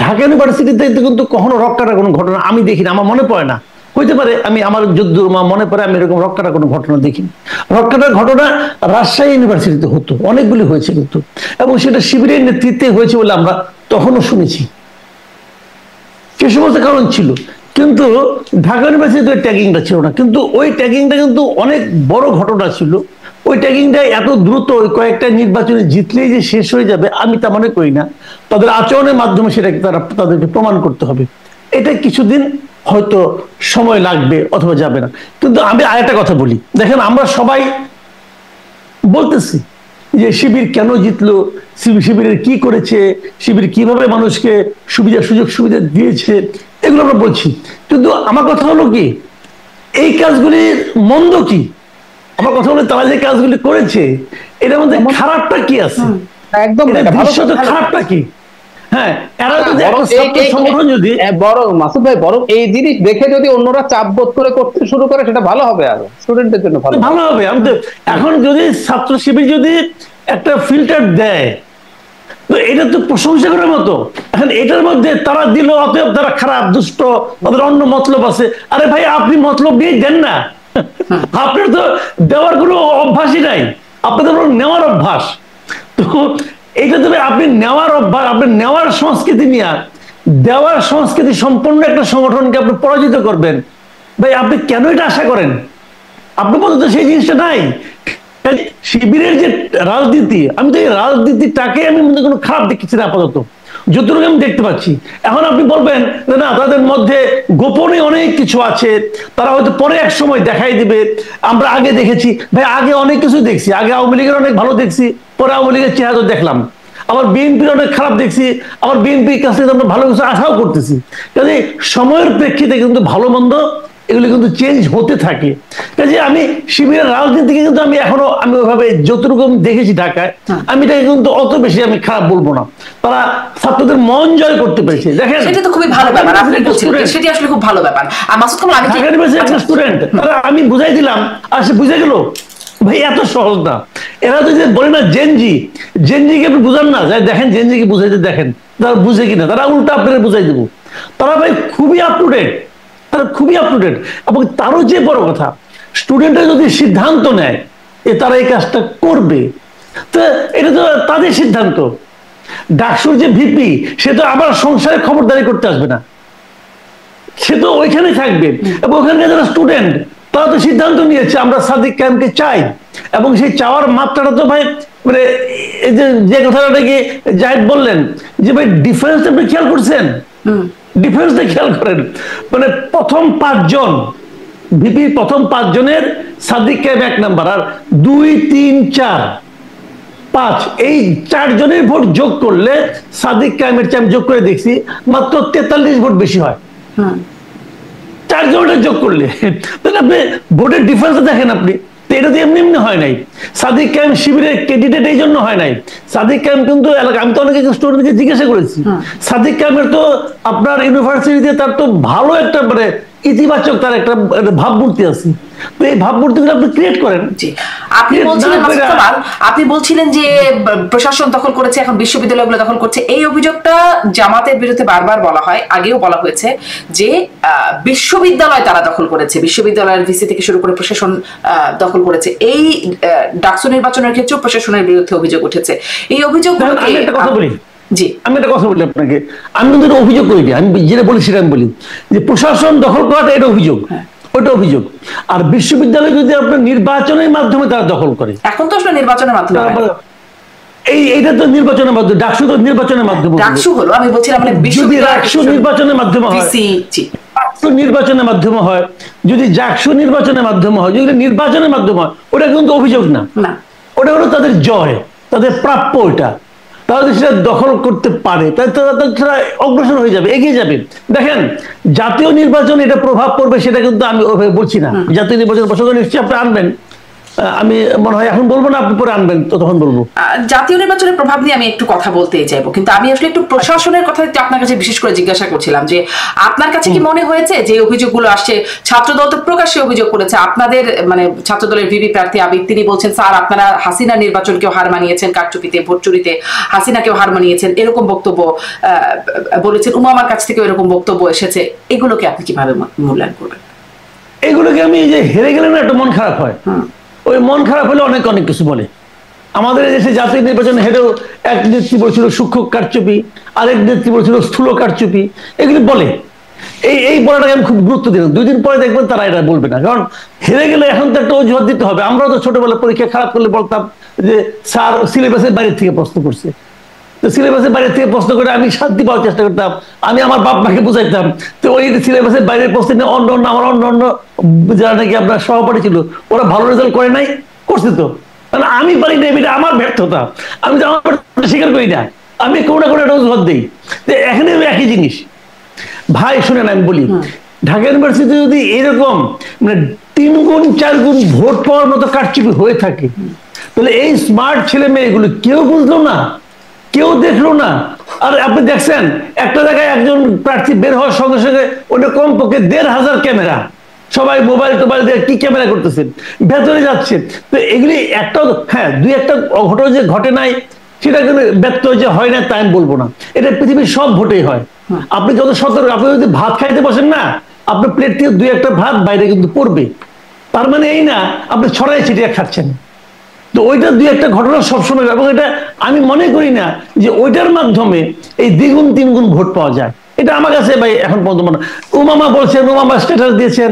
ঢাকা ইউনিভার্সিটিতে কিন্তু কখনো রক্ষার কোনো ঘটনা আমি দেখিনি, আমার মনে পড়ে না, হইতে পারে আমি আমার যদ্দূর মনে পড়ে আমি এরকম রক্ষাটা কোনো ঘটনা দেখিনি। রক্ষাটার ঘটনা রাজশাহী ইউনিভার্সিটিতে হতো, অনেকগুলি হয়েছে কিন্তু, এবং সেটা শিবিরের নেতৃত্বে হয়েছে বলে আমরা তখনও শুনেছি, সে সমস্ত কারণ ছিল। কিন্তু ঢাকা ইউনিভার্সিটিতে ওই ট্যাগিংটা ছিল না, কিন্তু ওই ট্যাগিংটা কিন্তু অনেক বড় ঘটনা ছিল। ওই ট্যাগিংটা এত দ্রুত ওই কয়েকটা নির্বাচনে জিতলেই যে শেষ হয়ে যাবে আমি তা মনে করি না, তাদের আচরণের মাধ্যমে সেটাকে তাদেরকে প্রমাণ করতে হবে। এটা কিছুদিন হয়তো সময় লাগবে অথবা যাবে না। কিন্তু আমি আরেকটা কথা বলি, দেখেন আমরা সবাই বলতেছি যে শিবির কেন জিতলো, শিবিরের কি করেছে, শিবির কিভাবে মানুষকে সুযোগ সুবিধা দিয়েছে, এগুলো আমরা বলছি। কিন্তু আমার কথা হলো কি, এই কাজগুলির মন্দ কি? আমার কথা হলো তারা যে কাজগুলি করেছে এটার মধ্যে খারাপটা কি আছে? একদম খারাপটা কি? হ্যাঁ, এরা যদি সংগঠন যদি বরং মাসুদ ভাই বরং এই জিনিস দেখে যদি অন্যরা চাপ বোধ করে করতে শুরু করে সেটা ভালো হবে, আর স্টুডেন্টদের জন্য ভালো হবে। আমি তো এখন যদি ছাত্র শিবির যদি একটা ফিল্টার দেয় তো এটা তো প্রশংসা করার মতো। এখন এটার মধ্যে তারা দিল অতএব তারা খারাপ, দুষ্ট, তাদের অন্য মতলব আছে। আরে ভাই, আপনি মতলব দিয়ে দেন না, আপনার তো দেওয়ার কোনো অভ্যাসই নাই, আপনাদের নেওয়ার অভ্যাস। তো এইটা তবে আপনি নেওয়ার অভ্যাস, আপনি নেওয়ার সংস্কৃতি নিয়ে দেওয়ার সংস্কৃতি সম্পন্ন একটা সংগঠনকে আপনি পরাজিত করবেন, ভাই আপনি কেন এটা আশা করেন? আপনার মধ্যে তো সেই জিনিসটা নাই। শিবিরের যে রাজনীতি, আমি তো এই রাজনীতিটাকে আমি মধ্যে কোনো খারাপ দেখছি না আপাতত, যতটুকু আমি দেখতে পাচ্ছি। এখন আপনি বলবেন যে না, তাদের মধ্যে গোপনে অনেক কিছু আছে, তারা হয়তো পরে এক সময় দেখাই দিবে। আমরা আগে দেখেছি ভাই, আগে অনেক কিছু দেখছি, আগে আওয়ামী লীগের অনেক ভালো দেখছি, পরে আওয়ামী লীগের চেহারা দেখলাম, আবার বিএনপির অনেক খারাপ দেখছি, আবার বিএনপির কাছ থেকে আমরা ভালো কিছু আশাও করতেছি। কাজে সময়ের প্রেক্ষিতে কিন্তু ভালো মন্দ এগুলো কিন্তু চেঞ্জ হতে থাকে। কাজে আমি শিবিরের রাজনীতিকে কিন্তু আমি এখনো আমি ওইভাবে যতটুকু আমি দেখেছি ঢাকায়, আমি এটাকে কিন্তু অত বেশি আমি খারাপ বলবো না। তারা ছাত্রদের মন জয় করতে পেরেছে, দেখেন সেটা তো খুবই ভালো ব্যাপার, আপনি বলছিলেন সেটা আসলে খুব ভালো ব্যাপার। আর মাসুদ কামাল, আমি একটা স্টুডেন্ট, আমি বুঝাই দিলাম আর সে বুঝে গেল। ভাই এত সহজ না। এরা যদি বলে না জেনজিকে আপনি বুঝান না, যাই দেখেন জেনজিকে বুঝাইতে দেখেন তারা বুঝে কিনা, তারা উল্টা আপনারা বুঝাই দেবো। তারা ভাই খুবই আপ টু ডেট, তারা খুবই আপ টু ডেট। এবং তারও যে বড় কথা, স্টুডেন্টরা যদি সিদ্ধান্ত নেয় তারা এই কাজটা করবে, তো এটা তো তাদের সিদ্ধান্ত। ডাকসুর যে ভিপি, সে তো আবার সংসারে খবরদারি করতে আসবে না, সে তো ওইখানে থাকবে। এবং ওখানকার যারা স্টুডেন্ট তারা তো সিদ্ধান্ত নিয়েছে আমরা সাদিক কায়েমকে চাই, এবং সেই চাওয়ার মাত্রাটা তো ভাই মানে এই যে কথাটা নাকি জাহিদ বললেন যে ভাই ডিফারেন্স আপনি খেয়াল করছেন, ডিফারেন্সটা খেয়াল করেন। মানে প্রথম 5 জন ভিপি, প্রথম 5 জনের সাদিক কায়েম 1 নাম্বার, আর 2, 3, 4, 5 এই 4 জনের ভোট যোগ করলে সাদিক কায়েমের চেয়ে আমি যোগ করে দেখছি মাত্র 43 ভোট বেশি হয়। 4 জনের যোগ করলে তাহলে আপনি ভোটের ডিফারেন্স দেখেন আপনি। এটা তো এমনি এমনি হয় নাই। সাদিক কায়েম শিবিরের ক্যান্ডিডেট এই জন্য হয় নাই। সাদিক কায়েম কিন্তু এলাকা, আমি তো অনেকে স্টুডেন্টকে জিজ্ঞাসা করেছি, সাদিক কায়েমের তো আপনার ইউনিভার্সিটিতে তার তো ভালো একটা মানে ইতিবাচক তার একটা ভাবমূর্তি আছে। তো এই ভাবমূর্তিগুলো আপনি ক্রিয়েট করেন। আপনি বলছিলেন যে প্রশাসন দখল করেছে, এখন বিশ্ববিদ্যালয়গুলো দখল করছে। এই অভিযোগটা জামাতের বিরুদ্ধে বারবার বলা হয়, আগেও বলা হয়েছে যে বিশ্ববিদ্যালয় তারা দখল করেছে, বিশ্ববিদ্যালয়ের ভিসি থেকে শুরু করে প্রশাসন দখল করেছে। এই ডাকসু নির্বাচনের ক্ষেত্রেও প্রশাসনের বিরুদ্ধে অভিযোগ উঠেছে। এই অভিযোগগুলোকে কথা বলি, জি আমি একটা কথা বলি আপনাকে, আমি কিন্তু অভিযোগ করি, আমি যেটা বলি সেটা আমি বলি যে প্রশাসন দখল করাটা এটা অভিযোগ, ওইটা অভিযোগ। আর বিশ্ববিদ্যালয় যদি আপনার নির্বাচনের মাধ্যমে তারা দখল করে, এখন তো আসলে নির্বাচনের মাধ্যমে এইটা তো নির্বাচনের মাধ্যমে, ডাকসু তো নির্বাচনের মাধ্যমে, ডাকসু হলো আমি বলছিলাম মানে ডাকসু নির্বাচনের মাধ্যমে হয়, নির্বাচনের মাধ্যমে হয়, যদি জাকসু নির্বাচনের মাধ্যমে হয়, যদি নির্বাচনের মাধ্যমে হয়, ওটা কিন্তু অভিযোগ না, ওটা হলো তাদের জয়, তাদের প্রাপ্য। ওইটা তারা যদি সেটা দখল করতে পারে তাহলে তারা অগ্রসর হয়ে যাবে, এগিয়ে যাবে। দেখেন জাতীয় নির্বাচন এটা প্রভাব পড়বে সেটা কিন্তু আমি ওইভাবে বলছি না। জাতীয় নির্বাচন প্রসঙ্গ নিশ্চয়ই আপনি আনবেন, আমি মনে হয় এখন বলবো না, আপনি পরে আনবেন তো তখন বলবো। জাতীয় নির্বাচনের প্রভাব নিয়ে আমি একটু কথা বলতেই চাইবো, কিন্তু আমি আসলে একটু প্রশাসনের কথা আপনার কাছে বিশেষ করে জিজ্ঞাসা করছিলাম যে আপনার কাছে কি মনে হয়েছে যে অভিযোগগুলো আসছে, ছাত্রদল তো প্রকাশ্যে অভিযোগ করেছে, আপনাদের মানে ছাত্রদলের ভিপি প্রার্থী আবিদ তিনি বলছেন স্যার আপনারা হাসিনা নির্বাচনকেও হার মানিয়েছেন, কারচুপিতে ভোট চুরিতে হাসিনাকেও হার মানিয়েছেন, এরকম বক্তব্য বলেছেন। উমামার কাছ থেকে এরকম বক্তব্য এসেছে, এগুলোকে আপনি কিভাবে মূল্যায়ন করবেন? এগুলোকে আমি এই যে হেরে গেলে না একটা মন খারাপ হয়, ওই মন খারাপ হলে অনেক অনেক কিছু বলে। আমাদের দেশে জাতীয় নির্বাচন হেরেও এক নেত্রী বলছিল সূক্ষ্ম কারচুপি, আরেক নেত্রী বলছিল স্থূল কারচুপি, এগুলি বলে। এই বলাটাকে আমি খুব গুরুত্ব দিলাম। 2 দিন পরে দেখবেন তারা এটা বলবে না, কারণ হেরে গেলে এখন তো একটা অজুহাত দিতে হবে। আমরাও তো ছোটবেলা পরীক্ষা খারাপ করলে বলতাম যে স্যার সিলেবাসের বাইরে থেকে প্রশ্ন করছে, তো সিলেবাসের বাইরে থেকে প্রশ্ন করে আমি শান্তি পাওয়ার চেষ্টা করতাম, আমি আমার বাপ মাকে বুঝাইতাম। তো ওই সিলেবাসের বাইরের প্রশ্ন আমার অন্য যারা নাকি আপনার সহপাঠী ছিল ওরা ভালো রেজাল্ট করে নাই, করছে তো কারণ আমি পারি না, এটা আমার ব্যর্থতা, আমি তো আমার ব্যর্থতা স্বীকার করি না, আমি কোনো না কোনো একটা অজুহাত দিই। এখানে একই জিনিস ভাই, শুনেন আমি বলি, ঢাকা ইউনিভার্সিটি যদি এরকম মানে 3 গুণ 4 গুণ ভোট পাওয়ার মতো কারচুপি হয়ে থাকে, তাহলে এই স্মার্ট ছেলে মেয়েগুলো কেউ বুঝলো না, কেউ দেখলো না। আর আপনি দেখছেন একটা জায়গায় একজন প্রার্থী বের হওয়ার সঙ্গে সঙ্গে ওটা কমপক্ষে 1500 ক্যামেরা, সবাই মোবাইল টোবাইল দিয়ে কি ক্যামেরা করতেছেন, ভেতরে যাচ্ছে। তো এগুলি একটা, হ্যাঁ 2-1টা ঘটনা যে ঘটে নাই সেটা কিন্তু ব্যর্থ যে হয় না তাই আমি বলবো না, এটা পৃথিবীর সব ভোটেই হয়। আপনি যত সতর্ক, আপনি যদি ভাত খাইতে বসেন না, আপনার প্লেট থেকে 2-1টা ভাত বাইরে কিন্তু পড়বে, তার মানে এই না আপনি ছড়াই ছিটিয়ে খাচ্ছেন। তো ওইটা 2-1টা ঘটনা সবসময়, এবং এটা আমি মনে করি না যে ওইটার মাধ্যমে এই 2 গুণ 3 গুণ ভোট পাওয়া যায়। এটা আমার কাছে ভাই এখন পর্যন্ত মনে, উমামা বলছেন, উমামা স্ট্যাটাস দিয়েছেন,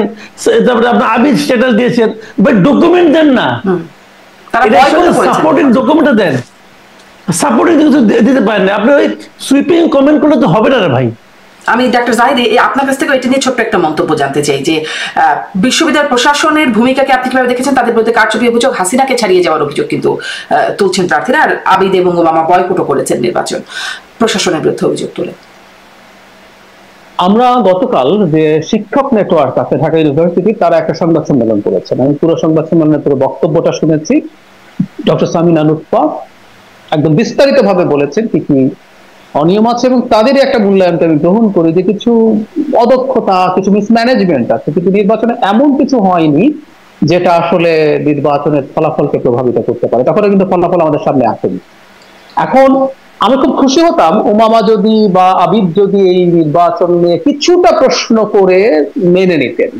তারপরে আপনার আবিদ স্ট্যাটাস দিয়েছেন, বাট ডকুমেন্ট দেন না, সাপোর্টিং ডকুমেন্টটা দেন, সাপোর্টিং কিছু দিতে পারেন না। আপনি ওই সুইপিং কমেন্ট করলে তো হবে না রে ভাই। আমি ডাক্তার জাহিদ আপনার কাছ থেকে এটা নিয়ে ছোট্ট একটা মন্তব্য জানতে চাই যে বিশ্ববিদ্যালয় প্রশাসনের ভূমিকাকে আপনি কিভাবে দেখেছেন? তাদের বিরুদ্ধে কারচুপি অভিযোগ, হাসিনাকে ছাড়িয়ে যাওয়ার অভিযোগ কিন্তু তুলছেন প্রার্থীরা, আর আবিদ এবং ওবামা বয়কটও করেছেন নির্বাচন, প্রশাসনের বিরুদ্ধে অভিযোগ তুলে। আমরা গতকাল যে শিক্ষক নেটওয়ার্ক আছে ঢাকা ইউনিভার্সিটি, তারা একটা সংবাদ সম্মেলন করেছেন। আমি পুরো সংবাদ সম্মেলনের পুরো বক্তব্যটা শুনেছি। ডক্টর সামিনা লুৎফা একদম বিস্তারিত ভাবে বলেছেন কি কি অনিয়ম আছে, এবং তাদেরই একটা মূল্যায়নকে আমি গ্রহণ করি যে কিছু অদক্ষতা, কিছু মিসম্যানেজমেন্ট আছে, কিন্তু নির্বাচনে এমন কিছু হয়নি যেটা আসলে নির্বাচনের ফলাফলকে প্রভাবিত করতে পারে। তখন কিন্তু ফলাফল আমাদের সামনে আসেনি। এখন আমি খুব খুশি হতাম উমামা যদি বা আবিদ যদি এই নির্বাচন নিয়ে কিছুটা প্রশ্ন করে মেনে নিতেন।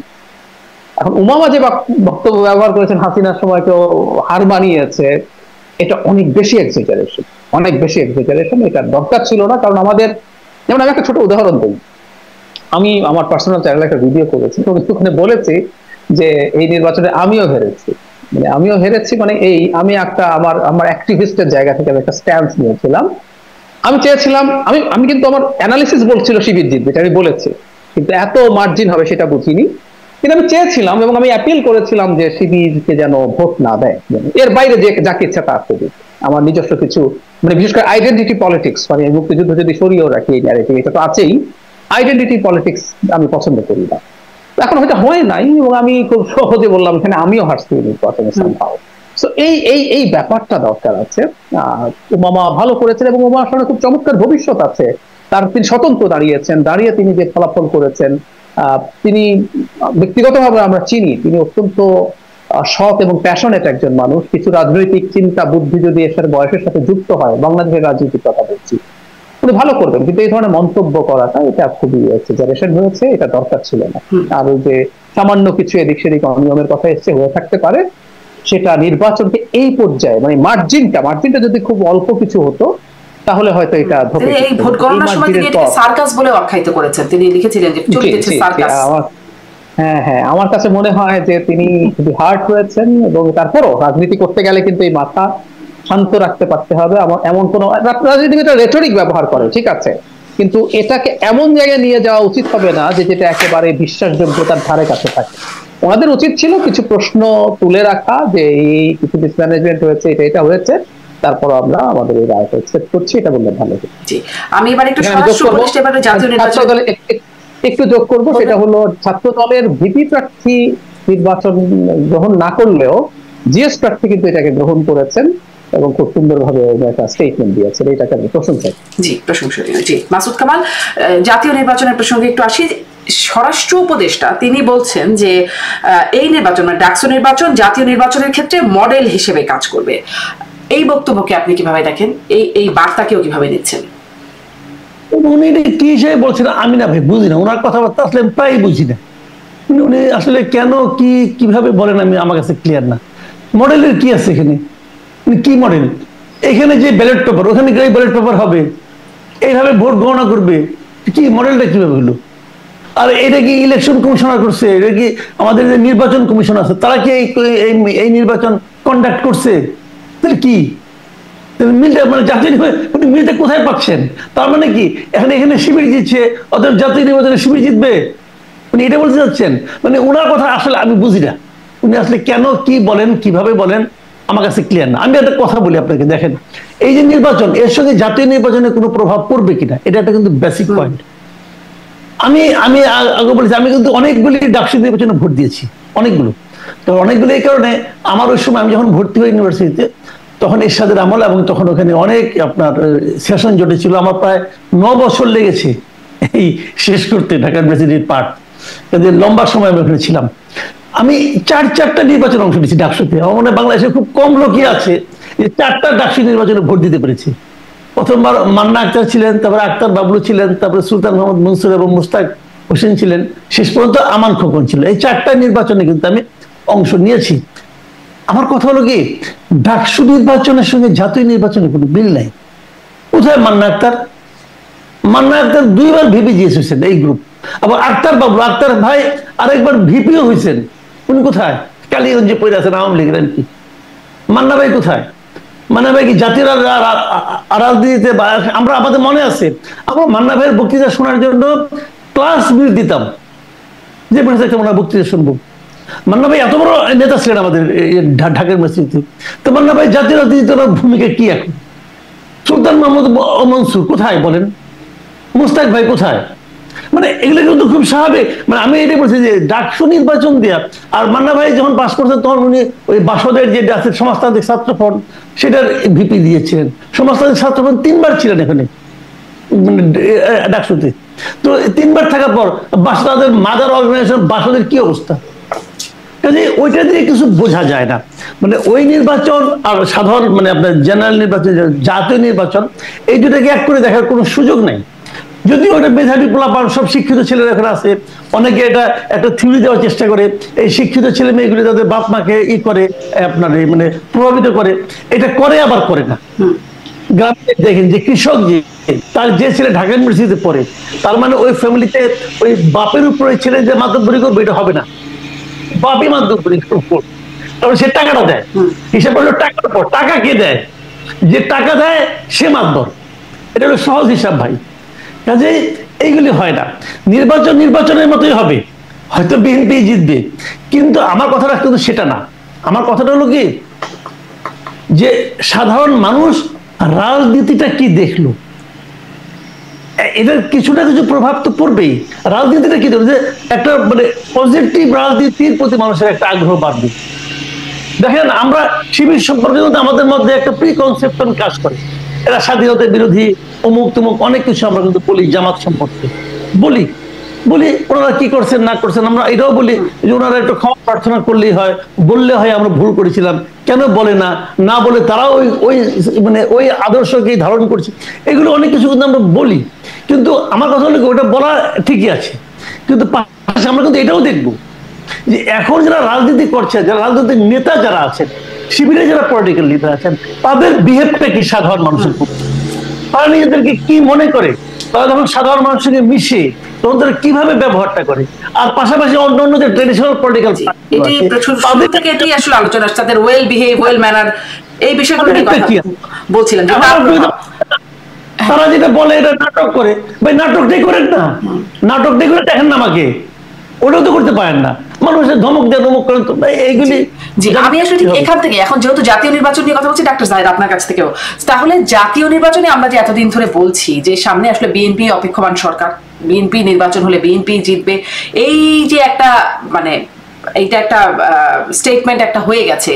এখন উমামা যে বক্তব্য ব্যবহার করেছেন হাসিনার সময় কেউ হার মানিয়েছে, এটা অনেক বেশি এক্সাজারেশন, অনেক বেশি এক্সাজারেশন। এটা দরকার ছিল না। কারণ আমাদের, যেমন আমি একটা ছোট উদাহরণ দিই, আমি আমার পার্সোনাল চ্যানেলে একটা ভিডিও করেছি, ওখানে বলেছি যে এই নির্বাচনে আমিও হেরেছি, মানে আমিও হেরেছি, মানে এই আমি একটা আমার অ্যাক্টিভিস্টের জায়গা থেকে একটা স্ট্যান্স নিয়েছিলাম। আমি চেয়েছিলাম, আমি কিন্তু আমার অ্যানালিসিস বলছিল শিবির জিতবে, আমি বলেছি, কিন্তু এত মার্জিন হবে সেটা বুঝিনি। কিন্তু আমি চেয়েছিলাম এবং আমি অ্যাপিল করেছিলাম যে শিবিরকে যেন ভোট না দেয়, এর বাইরে যে যাকে ইচ্ছা তার করবে। আমার নিজস্ব কিছু, মানে বিশেষ করে আইডেন্টিটি পলিটিক্স, মানে মুক্তিযুদ্ধ যদি সরিয়েও রাখি এই ন্যারেটিভ, এটা তো আছেই, আইডেন্টিটি পলিটিক্স আমি পছন্দ করি না। এখন হয়তো হয় নাই, এবং আমি খুব সহজে বললাম এখানে আমিও হারছি নির্বাচনে সামহাও। সো এই ব্যাপারটা দরকার আছে। উমামা ভালো করেছেন এবং উমামার সামনে খুব চমৎকার ভবিষ্যৎ আছে। তিনি স্বতন্ত্র দাঁড়িয়েছেন, দাঁড়িয়ে তিনি যে ফলাফল করেছেন, তিনি ব্যক্তিগতভাবে আমরা চিনি, তিনি অত্যন্ত সৎ এবং প্যাশনেট একজন মানুষ। কিছু রাজনৈতিক চিন্তা বুদ্ধি যদি এর বয়সের সাথে যুক্ত হয়, বাংলাদেশের রাজনীতির কথা বলছি, উনি ভালো করবেন, কিন্তু এই ধরনের মন্তব্য করাটা এটা খুবই এক্সাজারেশন হয়েছে, এটা দরকার ছিল না। আর ওই যে সামান্য কিছু এদিক সেদিক অনিয়মের কথা এসছে, হয়ে থাকতে পারে, সেটা নির্বাচনকে এই পর্যায়ে, মানে মার্জিনটা যদি খুব অল্প কিছু হতো তাহলে হয়তো এটা ধরে। এই ভোট গণনার সময় তিনি এটাকে সার্কাস বলে আখ্যায়িত করেছেন, তিনি লিখেছিলেন যে চলতেছে সার্কাস। হ্যাঁ, আমার কাছে মনে হয় যে তিনি খুবই হার্ট হয়েছেন, এবং তারপরও রাজনীতি করতে গেলে কিন্তু এই মাথা শান্ত রাখতে পারতে হবে। এমন কোন রাজনীতিবিদরা রেটরিক ব্যবহার করে, ঠিক আছে, কিন্তু এটাকে এমন জায়গায় নিয়ে যাওয়া উচিত হবে না যে যেটা একেবারে বিশ্বাসযোগ্যতার ধারে কাছে থাকে। ওনাদের উচিত ছিল কিছু প্রশ্ন তুলে রাখা, যে এই কিছু মিসম্যানেজমেন্ট হয়েছে, এটা হয়েছে, তারপর আমরা আমাদের এই রায়টা এক্সপেক্ট করছি, এটা বললে ভালো হবে। আমি এবার একটু একটু যোগ করবো, সেটা হলো ছাত্র দলের ভিপি প্রার্থী নির্বাচন গ্রহণ না করলেও জিএস প্রার্থী কিন্তু এটাকে গ্রহণ করেছেন এবং খুব সুন্দরভাবে একটা স্টেটমেন্ট দিয়েছেন, এটাকে আমি প্রশংসা করি। জি, প্রশংসনীয়। জি, মাসুদ কামাল, জাতীয় নির্বাচনের প্রসঙ্গে একটু আসি। স্বরাষ্ট্র উপদেষ্টা তিনি বলছেন যে এই নির্বাচন, মানে ডাকসু নির্বাচন জাতীয় নির্বাচনের ক্ষেত্রে মডেল হিসেবে কাজ করবে। এই বক্তব্যকে আপনি কিভাবে দেখেন? এই বার্তাকেও কিভাবে নিচ্ছেন? উনি কি হিসেবে বলছেন আমি না ভাই বুঝি না, ওনার কথাবার্তা আসলে প্রায় বুঝি না। উনি আসলে কেন কিভাবে বলেন আমি, আমার কাছে ক্লিয়ার না। মডেলের কি আছে এখানে? কি মডেল? এখানে যে ব্যালট পেপার, ওখানে গিয়ে ব্যালট পেপার হবে, এইভাবে ভোট গণনা করবে, কি মডেলটা কিভাবে হলো? আর এটা কি ইলেকশন কমিশনার করছে? এটা কি আমাদের যে নির্বাচন কমিশন আছে তারা কি এই নির্বাচন কন্ডাক্ট করছে? তাহলে কি মিলটা, মানে জাতীয় মিলটা কোথায় পাচ্ছেন? তার মানে কি এখানে শিবির জিতছে, অথবা জাতীয় নির্বাচনে শিবির জিতবে, মানে এটা বলতে চাচ্ছেন? মানে ওনার কথা আসলে আমি বুঝি না, উনি আসলে কেন কি বলেন, কিভাবে বলেন, আমার কাছে ক্লিয়ার না। আমি একটা কথা বলি আপনাকে, দেখেন এই যে নির্বাচন, এর সঙ্গে জাতীয় নির্বাচনে কোনো প্রভাব পড়বে কিনা, এটা একটা কিন্তু বেসিক পয়েন্ট। আমি আমি আগে বলেছি, আমি কিন্তু অনেকগুলি ডাকসু নির্বাচনে ভোট দিয়েছি, অনেকগুলো। তো অনেকগুলো এই কারণে আমার ওই সময় আমি যখন ভর্তি হই ইউনিভার্সিটিতে, তখন এরশাদের আমল, এবং তখন ওখানে অনেক আপনার সেশন জটেছিল। আমার প্রায় 9 বছর লেগেছে এই শেষ করতে ঢাকা ইউনিভার্সিটির পাঠ, লম্বা সময় আমি ওখানে ছিলাম। আমি 4টা নির্বাচন অংশ নিয়েছি ডাকসুতে। আমার মনে হয় বাংলাদেশে খুব কম লোকই আছে যে 4টা ডাকসু নির্বাচনে ভোট দিতে পেরেছে। প্রথমবার মান্না আক্তার ছিলেন, তারপরে আক্তার বাবলু ছিলেন, তারপরে সুলতান মোহাম্মদ মনসুর এবং মুস্তাক হোসেন ছিলেন, শেষ পর্যন্ত আমান খোকন ছিল। এই 4টা নির্বাচনে কিন্তু আমি অংশ নিয়েছি। আমার কথা হলো কি, ডাকসু নির্বাচনের সঙ্গে জাতীয় নির্বাচনের কোনো মিল নাই। কোথায় মান্না আক্তার? মান্না আক্তার 2বার ভিপি জিএস হয়েছেন এই গ্রুপ। আবার আক্তার বাবলু, আক্তার ভাই আরেকবার ভিপিও হয়েছেন, উনি কোথায়? কালীগঞ্জে পড়ে আছেন আওয়ামী লীগের এমপি। মান্না ভাই কোথায়? মান্না ভাই কি জাতীয় রাজনীতিতে? আমরা আমাদের মনে আছে, আমরা মান্না ভাইয়ের বক্তৃতা শোনার জন্য ক্লাস মিস দিতাম, যে মনে বক্তৃতা শুনবো। মান্না ভাই এত বড় নেতা ছিলেন আমাদের ঢাকার মসজিদে। তো মান্না ভাই জাতীয় রাজনীতির ভূমিকা কি এখন? সুলতান মোহাম্মদ মনসুর কোথায় বলেন? মুস্তাক ভাই কোথায়? মানে এগুলো কিন্তু খুব স্বাভাবিক। মানে আমি এটাই বলছি যে ডাকসু নির্বাচন দেওয়া, আর মান্না ভাই যখন পাস করছেন তখন উনি ওই বাসদের যে আছে সমাজতান্ত্রিক ছাত্র ফ্রন্ট, সেটার ভিপি দিয়েছিলেন। সমাজতান্ত্রিক ছাত্র ফ্রন্ট 3বার ছিলেন এখানে মানে ডাকসুতে। তো 3বার থাকার পর বাসদের মাদার অর্গানাইজেশন বাসদের কি অবস্থা, কাজে ওইটা দিয়ে কিছু বোঝা যায় না। মানে ওই নির্বাচন আর সাধারণ মানে আপনার জেনারেল নির্বাচন, জাতীয় নির্বাচন, এই দুটাকে এক করে দেখার কোনো সুযোগ নাই। যদি ওটা মেধাবী পোলাপান সব শিক্ষিত ছেলেরা এখানে আছে, অনেকে এটা একটা থিওরি দেওয়ার চেষ্টা করে, এই শিক্ষিত ছেলে মেয়েগুলি তাদের বাপ মাকে করে আপনার মানে প্রভাবিত করে, এটা করে আবার করে না। গ্রামে দেখেন যে কৃষক যে তার যে ছেলে ঢাকা ইউনিভার্সিটিতে পড়ে, তার মানে ওই ফ্যামিলিতে ওই বাপের উপরে ছেলে যে মাতব্বরি করবে এটা হবে না, বাপই মাতব্বরি করবে। কারণ সে টাকাটা দেয়, হিসাব করলে টাকার পর টাকা কে দেয়? যে টাকা দেয় সে মাতব্বর। এটা হলো সহজ হিসাব ভাই। কাজে এইগুলি হয় না। নির্বাচনের মতোই হবে, হয়তো বিএনপি জিতবে, কিন্তু আমার কথাটা কিন্তু সেটা না। আমার কথাটা হলো কি, যে সাধারণ মানুষ রাজনীতিটা কি দেখলো, এটার কিছু না কিছু প্রভাব তো পড়বেই। রাজনীতিটা কি দেখলো, যে একটা মানে পজিটিভ রাজনীতির প্রতি মানুষের একটা আগ্রহ বাড়বে। দেখেন আমরা শিবির সম্পর্কে আমাদের মধ্যে একটা প্রিকনসেপশন কাজ করে, এরা স্বাধীনতা বিরোধী, অমুক তমুক অনেক কিছু আমরা কিন্তু বলি। জামাত সম্পর্কে বলি ওনারা কি করছেন না করছেন, আমরা এটাও বলি যে ওনারা একটু ক্ষমা প্রার্থনা করলেই হয়, বললে হয় আমরা ভুল করেছিলাম, কেন বলে না বলে তারা ওই মানে ওই আদর্শকেই ধারণ করছে। এগুলো অনেক কিছু কিন্তু আমরা বলি, কিন্তু আমার কথা হলো ওটা বলা ঠিকই আছে, কিন্তু আমরা কিন্তু এটাও দেখবো যে এখন যারা রাজনীতি করছে, যারা রাজনৈতিক নেতা যারা আছেন, শিবিরে যারা পলিটিক্যাল লিডার আছেন, তাদের বিহেভটা কি সাধারণ মানুষের প্রতি, তারা নিজেদেরকে কি মনে করে, তারা যখন সাধারণ মানুষের সঙ্গে মিশে তখন তারা কিভাবে ব্যবহারটা করে। আর পাশাপাশি অন্যান্য যে ট্রেডিশনাল পলিটিক্যাল থেকে এটি আসলে আলোচনা, তাদের ওয়েল বিহেভ, ওয়েল ম্যানার, এই বিষয়গুলো বলছিলেন। তারা যেটা বলে এটা নাটক করে, ভাই নাটকটাই করেন না, নাটকটাই করে দেখেন না আমাকে, ওটাও তো করতে পারেন না। মানুষের ধমক দিয়ে ধমক করেন তো এইগুলি। জি, আমি আসলে ঠিক এখান থেকে এখন যেহেতু জাতীয় নির্বাচন নিয়ে কথা বলছি ডাক্তার জাহিদ আপনার কাছ থেকেও, তাহলে জাতীয় নির্বাচনে আমরা যে এতদিন ধরে বলছি যে সামনে আসলে বিএনপি অপেক্ষমান সরকার, বিএনপি নির্বাচন হলে বিএনপি জিতবে, এই যে একটা মানে এইটা একটা স্টেটমেন্ট একটা হয়ে গেছে,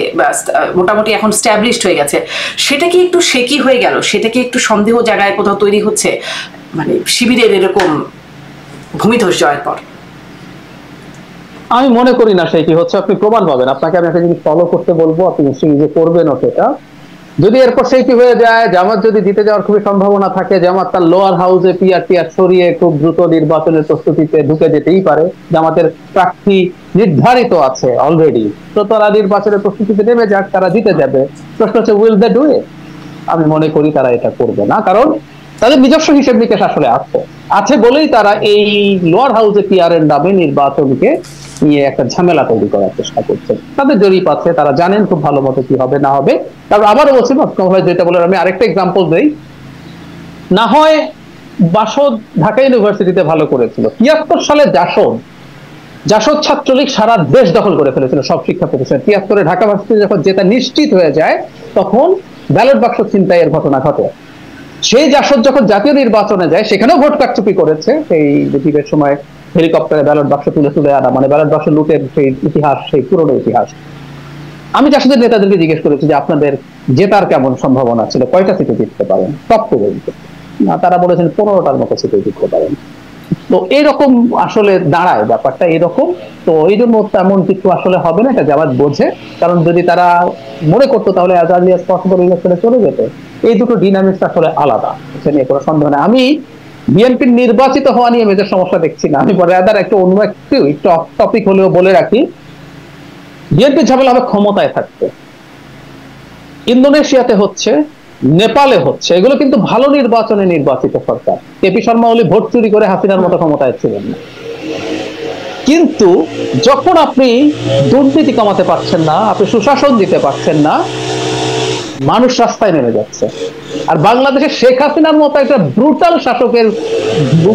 মোটামুটি এখন স্ট্যাবলিশড হয়ে গেছে, সেটা কি একটু শেকি হয়ে গেল? সেটা কি একটু সন্দেহ জায়গায় কোথাও তৈরি হচ্ছে মানে শিবিরের এরকম ভূমিধস জয়ের পর? আমি মনে করি না সে কি হচ্ছে, আপনি প্রমাণ পাবেন। আপনাকে আমি একটা জিনিস ফলো করতে বলবো, আপনি নিশ্চয়ই যে করবেন সেটা। যদি এরপর সেই কি হয়ে যায়, জামাত যদি জিতে যাওয়ার খুবই সম্ভাবনা থাকে, জামাত তার লোয়ার হাউসে পিআর সরিয়ে খুব দ্রুত নির্বাচনের প্রস্তুতিতে ঢুকে যেতেই পারে। জামাতের প্রার্থী নির্ধারিত আছে অলরেডি, তো তারা নির্বাচনের প্রস্তুতিতে নেমে যাক, তারা জিতে যাবে। প্রশ্ন হচ্ছে উইল দে ডু ইট? আমি মনে করি তারা এটা করবে না, কারণ তাদের নিজস্ব হিসেব নিকেশ আসলে আছে বলেই তারা এই লোয়ার হাউসে পিআর এর নামে নির্বাচনকে নিয়ে একটা ঝামেলা তৈরি করার চেষ্টা করছে। তাদের জরিপ আছে, তারা জানেন খুব ভালো মতো কি হবে না হবে। তারপর আবারও বলছি, যেটা বলে আমি আরেকটা এক্সাম্পল দেই, না হয় বাসদ ঢাকা ইউনিভার্সিটিতে ভালো করেছিল, ৭৩ সালে জাসদ জাসদ ছাত্রলীগ সারা দেশ দখল করে ফেলেছিল, সব শিক্ষা প্রতিষ্ঠান। ৭৩ ঢাকা ভার্সিটি যখন জেতা নিশ্চিত হয়ে যায় তখন ব্যালট বাক্স ছিনতাইয়ের ঘটনা ঘটে। সেই জাসদ যখন জাতীয় নির্বাচনে যায় সেখানেও ভোট কারচুপি করেছে, সেই মিটিংয়ের সময় হেলিকপ্টারে ব্যালট বাক্স তুলে তুলে আনা, মানে ব্যালট বাক্স লুটের সেই ইতিহাস, সেই পুরনো ইতিহাস। আমি জাসদের নেতাদেরকে জিজ্ঞেস করেছি যে আপনাদের জেতার কেমন সম্ভাবনা ছিল, কয়টা সিটে জিততে পারেন, টপ টু বলতে। তারা বলেছেন 15টার মতো সিটে জিততে পারেন। তো এরকম আসলে দাঁড়ায় ব্যাপারটা এরকম। তো এই জন্য তেমন কিছু আসলে হবে না, এটা জামাত বোঝে। কারণ যদি তারা মনে করতো তাহলে অ্যাজ আর্লি অ্যাজ পসিবল ইলেকশনে চলে যেত। এই দুটো ডিনামিক্স আসলে আলাদা, সে নিয়ে কোনো সন্দেহ নেই। আমি বিএনপির নির্বাচিত হওয়া নিয়ে মেজর সমস্যা দেখছি না, আমি রাদার একটা অন্য একটু টপিক হলেও বলে রাখি। বিএনপি ঝামেলা হবে ক্ষমতায় থাকতে। ইন্দোনেশিয়াতে হচ্ছে, নেপালে হচ্ছে, এগুলো কিন্তু ভালো নির্বাচনে নির্বাচিত সরকার। কেপি শর্মা ওলি ভোট চুরি করে হাসিনার মতো ক্ষমতায় ছিলেন না। কিন্তু যখন আপনি দুর্নীতি কমাতে পারছেন না, আপনি সুশাসন দিতে পারছেন না, মানুষ রাস্তায় নেমে যাচ্ছে। আর বাংলাদেশে শেখ হাসিনার মতো একটা ব্রুটাল শাসকের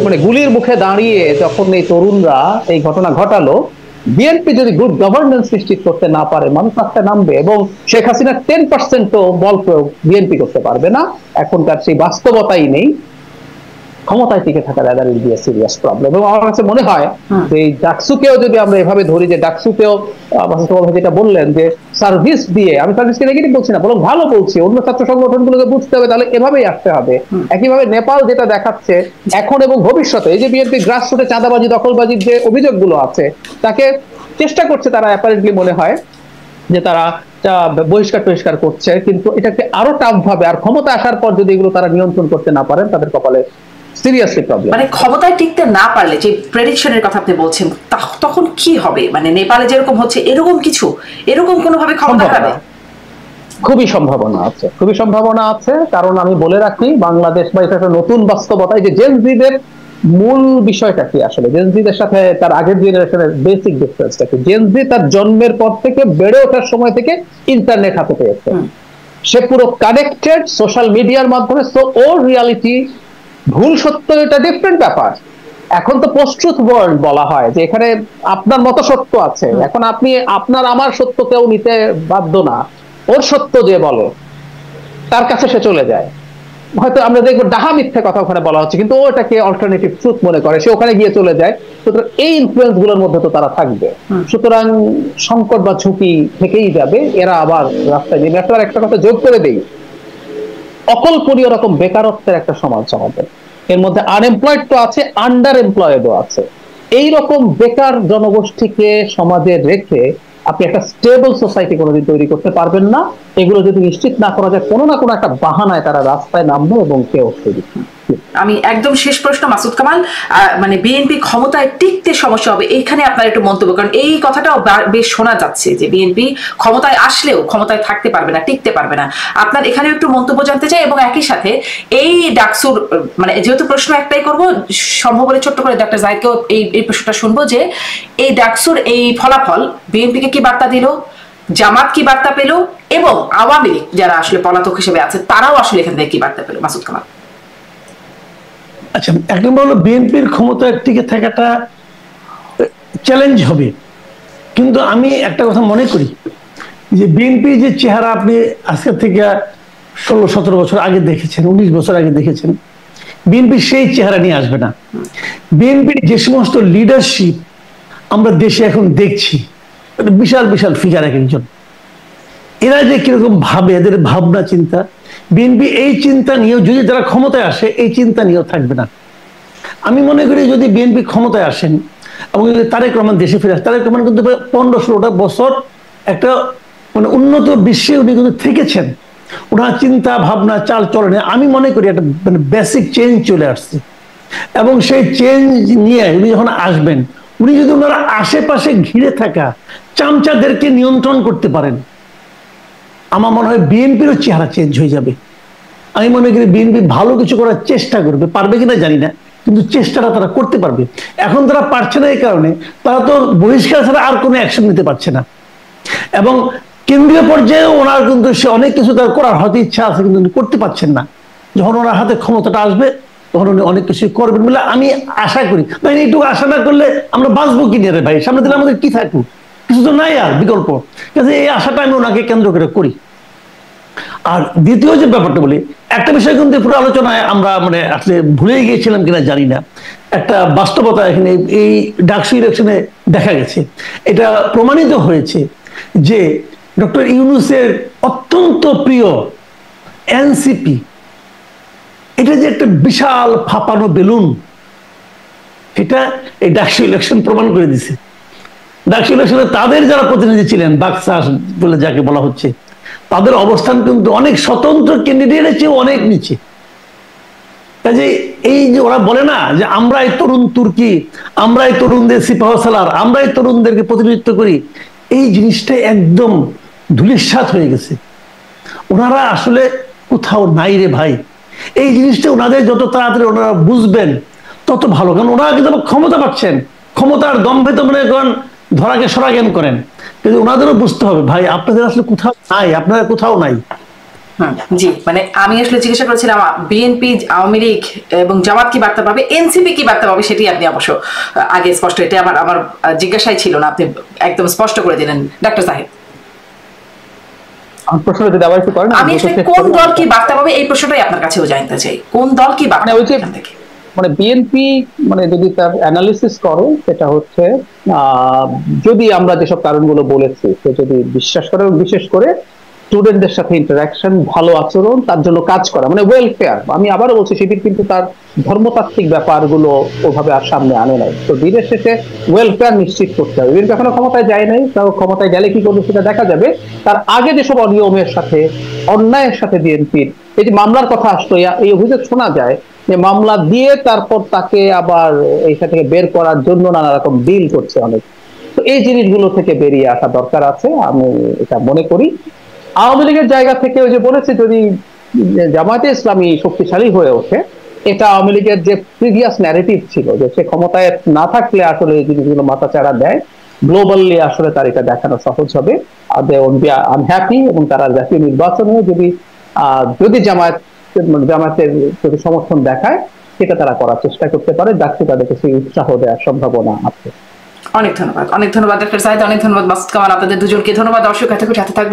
মানে গুলির মুখে দাঁড়িয়ে যখন এই তরুণরা এই ঘটনা ঘটালো, বিএনপি যদি গুড গভর্নেন্স নিশ্চিত করতে না পারে মানুষ রাস্তায় নামবে। এবং শেখ হাসিনা 10% বল প্রয়োগ বিএনপি করতে পারবে না, এখনকার সেই বাস্তবতাই নেই। ক্ষমতায় টিকে থাকা rather will be a serious problem. এবং আমার কাছে মনে হয় যে এই ডাকসুকেও যদি আমরা এভাবে ধরি, যে ডাকসুকেও যেটা বললেন যে সার্ভিস দিয়ে, আমি সার্ভিসকে নেগেটিভ বলছি না, বরং ভালো বলছি, অন্য ছাত্র সংগঠনগুলোকে বুঝতে হবে তাহলে এভাবেই আসতে হবে। একইভাবে নেপাল যেটা দেখাচ্ছে এখন এবং ভবিষ্যতে, এই যে বিএনপি গ্রাসরুটে চাঁদাবাজি দখলবাজির যে অভিযোগগুলো আছে, তাকে চেষ্টা করছে তারা, অ্যাপারেন্টলি মনে হয় যে তারা বহিষ্কার করছে, কিন্তু এটাকে আরো টাফ ভাবে, আর ক্ষমতা আসার পর যদি এগুলো তারা নিয়ন্ত্রণ করতে না পারেন তাদের কপালে সিরিয়াসলি প্রবলেম। মানে ক্ষমতায় টিকতে না পারলে, যে প্রেডিকশনের কথা আপনি বলছেন, তখন কি হবে? মানে নেপালে যেরকম হচ্ছে এরকম কিছু, এরকম কোনোভাবে ক্ষমতা পাবে? খুবই সম্ভাবনা আছে, খুবই সম্ভাবনা আছে। কারণ আমি বলে রাখি, বাংলাদেশ বা এটা একটা নতুন বাস্তবতায় যে জেনজিদের মূল বিষয়টা কি আসলে, জেনজিদের সাথে তার আগের জেনারেশনের বেসিক ডিফারেন্সটা কি। জেনজি তার জন্মের পর থেকে বেড়ে ওঠার সময় থেকে ইন্টারনেট হাতে পেয়েছে, সে পুরো কানেক্টেড সোশ্যাল মিডিয়ার মাধ্যমে। সো ওর রিয়ালিটি, ভুল সত্য এটা ডিফারেন্ট ব্যাপার। এখন তো পোস্ট ট্রুথ ওয়ার্ল্ড বলা হয়, যে এখানে আপনার মতো সত্য আছে, এখন আপনি আপনার আমার সত্য কেউ নিতে বাধ্য না, ওর সত্য যে বলে তার কাছে সে চলে যায়। হয়তো আমরা দেখবো ডাহা মিথ্যে কথা ওখানে বলা হচ্ছে, কিন্তু ও এটাকে অল্টারনেটিভ ট্রুথ মনে করে, সে ওখানে গিয়ে চলে যায়। সুতরাং এই ইনফ্লুয়েন্স গুলোর মধ্যে তো তারা থাকবে। সুতরাং সংকট বা ঝুঁকি থেকেই যাবে, এরা আবার রাস্তায় নেমে। একটা কথা যোগ করে দেই, অকল্পনীয় রকম বেকারত্বের একটা সমাজ আমাদের, এর মধ্যে আনএমপ্লয়েড তো আছে, আন্ডার এমপ্লয়েডও আছে। এইরকম বেকার জনগোষ্ঠীকে সমাজে রেখে আপনি একটা স্টেবল সোসাইটি কোনোদিন তৈরি করতে পারবেন না। এগুলো যদি নিশ্চিত না করা যায়, কোনো না কোনো একটা বাহানায় তারা রাস্তায় নামবে এবং কেউ তৈরি। আমি একদম শেষ প্রশ্ন, মাসুদ কামাল, মানে বিএনপি ক্ষমতায় টিকতে সমস্যা হবে, এইখানে আপনার একটু মন্তব্য, কারণ এই কথাটাও বেশ শোনা যাচ্ছে যে বিএনপি ক্ষমতায় আসলেও ক্ষমতায় থাকতে পারবে না, টিকতে পারবে না। আপনার এখানে একটু মন্তব্য জানতে চাই। এবং একই সাথে এই ডাকসুর, মানে যেহেতু প্রশ্ন একটাই করব, সম্ভব হলে ছোট্ট করে ডক্টর জাহিদকেও এই প্রশ্নটা শুনবো, যে এই ডাকসুর এই ফলাফল বিএনপিকে কি বার্তা দিল, জামাত কি বার্তা পেল, এবং আওয়ামী লীগ যারা আসলে পলাতক হিসেবে আছে তারাও আসলে এখান থেকে কি বার্তা পেল? মাসুদ কামাল। আচ্ছা, এক নম্বর হলো বিএনপির ক্ষমতায় টিকে থাকাটা চ্যালেঞ্জ হবে, কিন্তু আমি একটা কথা মনে করি যে বিএনপি যে চেহারা আপনি আজকে থেকে 16-17 বছর আগে দেখেছেন, 19 বছর আগে দেখেছেন, বিএনপি সেই চেহারা নিয়ে আসবে না। বিএনপির যে সমস্ত লিডারশিপ আমরা দেশে এখন দেখছি, বিশাল বিশাল ফিগার এক একজন, এরা যে কিরকম ভাবে, এদের ভাবনা চিন্তা, বিএনপি এই চিন্তা নিয়েও যদি যারা ক্ষমতায় আসে এই চিন্তা নিয়েও থাকবে না। আমি মনে করি যদি বিএনপি ক্ষমতায় আসেন এবং যদি তারেক রহমান দেশে ফিরে আসে, তারেক রহমান কিন্তু 15-16টা বছর একটা মানে উন্নত বিশ্বে উনি কিন্তু থেকেছেন, ওনার চিন্তা ভাবনা চাল চলনে আমি মনে করি একটা মানে বেসিক চেঞ্জ চলে আসছে। এবং সেই চেঞ্জ নিয়ে উনি যখন আসবেন, উনি যদি ওনার আশেপাশে ঘিরে থাকা চামচাদেরকে নিয়ন্ত্রণ করতে পারেন, আমার মনে হয় বিএনপিরও চেহারা চেঞ্জ হয়ে যাবে। আমি মনে করি বিএনপি ভালো কিছু করার চেষ্টা করবে, পারবে কিনা জানি না, কিন্তু চেষ্টাটা তারা করতে পারবে। এখন তারা পারছে না, এই কারণে তারা তো বহিষ্কার ছাড়া আর কোনো অ্যাকশন নিতে পারছে না। এবং কেন্দ্রীয় পর্যায়ে ওনার কিন্তু সে অনেক কিছু তার করার হয়তো ইচ্ছা আছে, কিন্তু করতে পারছেন না। যখন ওনার হাতে ক্ষমতাটা আসবে তখন উনি অনেক কিছু করবেন বলে আমি আশা করি। ভাই এইটুকু আশা না করলে আমরা বাঁচবো কি নিয়ে রে ভাই, সামনে দিলে আমাদের কি থাকুক, কিছু তো নাই আর বিকল্প। কাজে এই আশাটা আমি ওনাকে কেন্দ্র করে করি। আর দ্বিতীয় যে ব্যাপারটা বলি, একটা বিষয় কিন্তু পুরো আলোচনায় আমরা মানে আসলে ভুলে গিয়েছিলাম কিনা জানি না, একটা বাস্তবতা এখানে এই ডাকসু ইলেকশনে দেখা গেছে, এটা প্রমাণিত হয়েছে যে ডক্টর ইউনূসের অত্যন্ত প্রিয় এনসিপি, এটা যে একটা বিশাল ফাঁপানো বেলুন, এটা এই ডাকসু ইলেকশন প্রমাণ করে দিছে। ডাকসু ইলেকশনে তাদের যারা প্রতিনিধি ছিলেন, বাকশাস বলে যাকে বলা হচ্ছে, তাদের অবস্থান কিন্তু অনেক স্বতন্ত্র ক্যান্ডিডেটের চেয়ে অনেক নিচে। কাজে এই যে ওরা বলে না যে আমরাই তরুণ তুর্কি, আমরাই তরুণদের সিপাহসালার, আমরাই তরুণদেরকে প্রতিনিধিত্ব করি, এই জিনিসটা একদম ধূলিসাৎ হয়ে গেছে। ওনারা আসলে কোথাও নাই রে ভাই। এই জিনিসটা ওনাদের যত তাড়াতাড়ি ওনারা বুঝবেন তত ভালো, কারণ ওনারা কিন্তু ক্ষমতা পাচ্ছেন, ক্ষমতার দম্ভে তো মনে করেন ধরাকে সরা জ্ঞান করেন, কিন্তু ওনাদেরও বুঝতে হবে ভাই আপনাদের আসলে কোথাও নাই, আপনারা কোথাও নাই। জি, মানে আমি আসলে জিজ্ঞাসা করেছিলাম বিএনপি, আওয়ামী লীগ এবং জামাত কি বার্তা পাবে, এনসিপি কি বার্তা পাবে, সেটি আপনি অবশ্য আগে স্পষ্ট, এটা আমার জিজ্ঞাসাই ছিল না, আপনি একদম স্পষ্ট করে দিলেন ডাক্তার সাহেব। আমি আসলে কোন দল কি বার্তা পাবে এই প্রশ্নটাই আপনার কাছেও জানতে চাই, কোন দল কি বার্তা পাবে। মানে বিএনপি মানে যদি তার অ্যানালিসিস করে সেটা হচ্ছে যদি আমরা যেসব কারণগুলো বলেছি সে যদি বিশ্বাস করে, বিশেষ করে স্টুডেন্টদের সাথে ইন্টারাকশন, ভালো আচরণ, তার জন্য কাজ করা, মানে ওয়েলফেয়ার। আমি আবারও বলছি শিবির কিন্তু তার ধর্মতাত্ত্বিক ব্যাপারগুলো ওভাবে আর সামনে আনে নাই। তো দিনের শেষে ওয়েলফেয়ার নিশ্চিত করতে হবে। বিএনপি এখনো ক্ষমতায় যায় নাই, তাও ক্ষমতায় গেলে কি করবে সেটা দেখা যাবে। তার আগে যেসব অনিয়মের সাথে, অন্যায়ের সাথে বিএনপির এই যে মামলার কথা আসলো, এই অভিযোগ শোনা যায় যে মামলা দিয়ে তারপর তাকে আবার এইখান থেকে বের করার জন্য নানা রকম ডিল করছে অনেক। তো এই জিনিসগুলো থেকে বেরিয়ে আসা দরকার আছে, আমি এটা মনে করি। আওয়ামী লীগের জায়গা থেকে ওই যে বলেছে যদি জামায়াতে ইসলামী শক্তিশালী হয়ে ওঠে, এটা আওয়ামী লীগের যে প্রিভিয়াস ন্যারেটিভ ছিল যে সে ক্ষমতায় না থাকলে আসলে এই জিনিসগুলো মাথাচাড়া দেয়, গ্লোবালি আসলে তার এটা দেখানো সহজ হবে। আর দে ওন্ট বি আনহ্যাপি, এবং তারা জাতীয় নির্বাচনে যদি জামায়াতের যদি সমর্থন দেখায় সেটা তারা করার চেষ্টা করতে পারে, যাকে তাদেরকে সেই উৎসাহ দেওয়ার সম্ভাবনা আছে। অনেক ধন্যবাদ, অনেক ধন্যবাদ ডাক্তার সাহেদ, অনেক ধন্যবাদ মাসুদ কামাল, আপনাদের দুজনকে ধন্যবাদ। দর্শক সাথে থাকবে।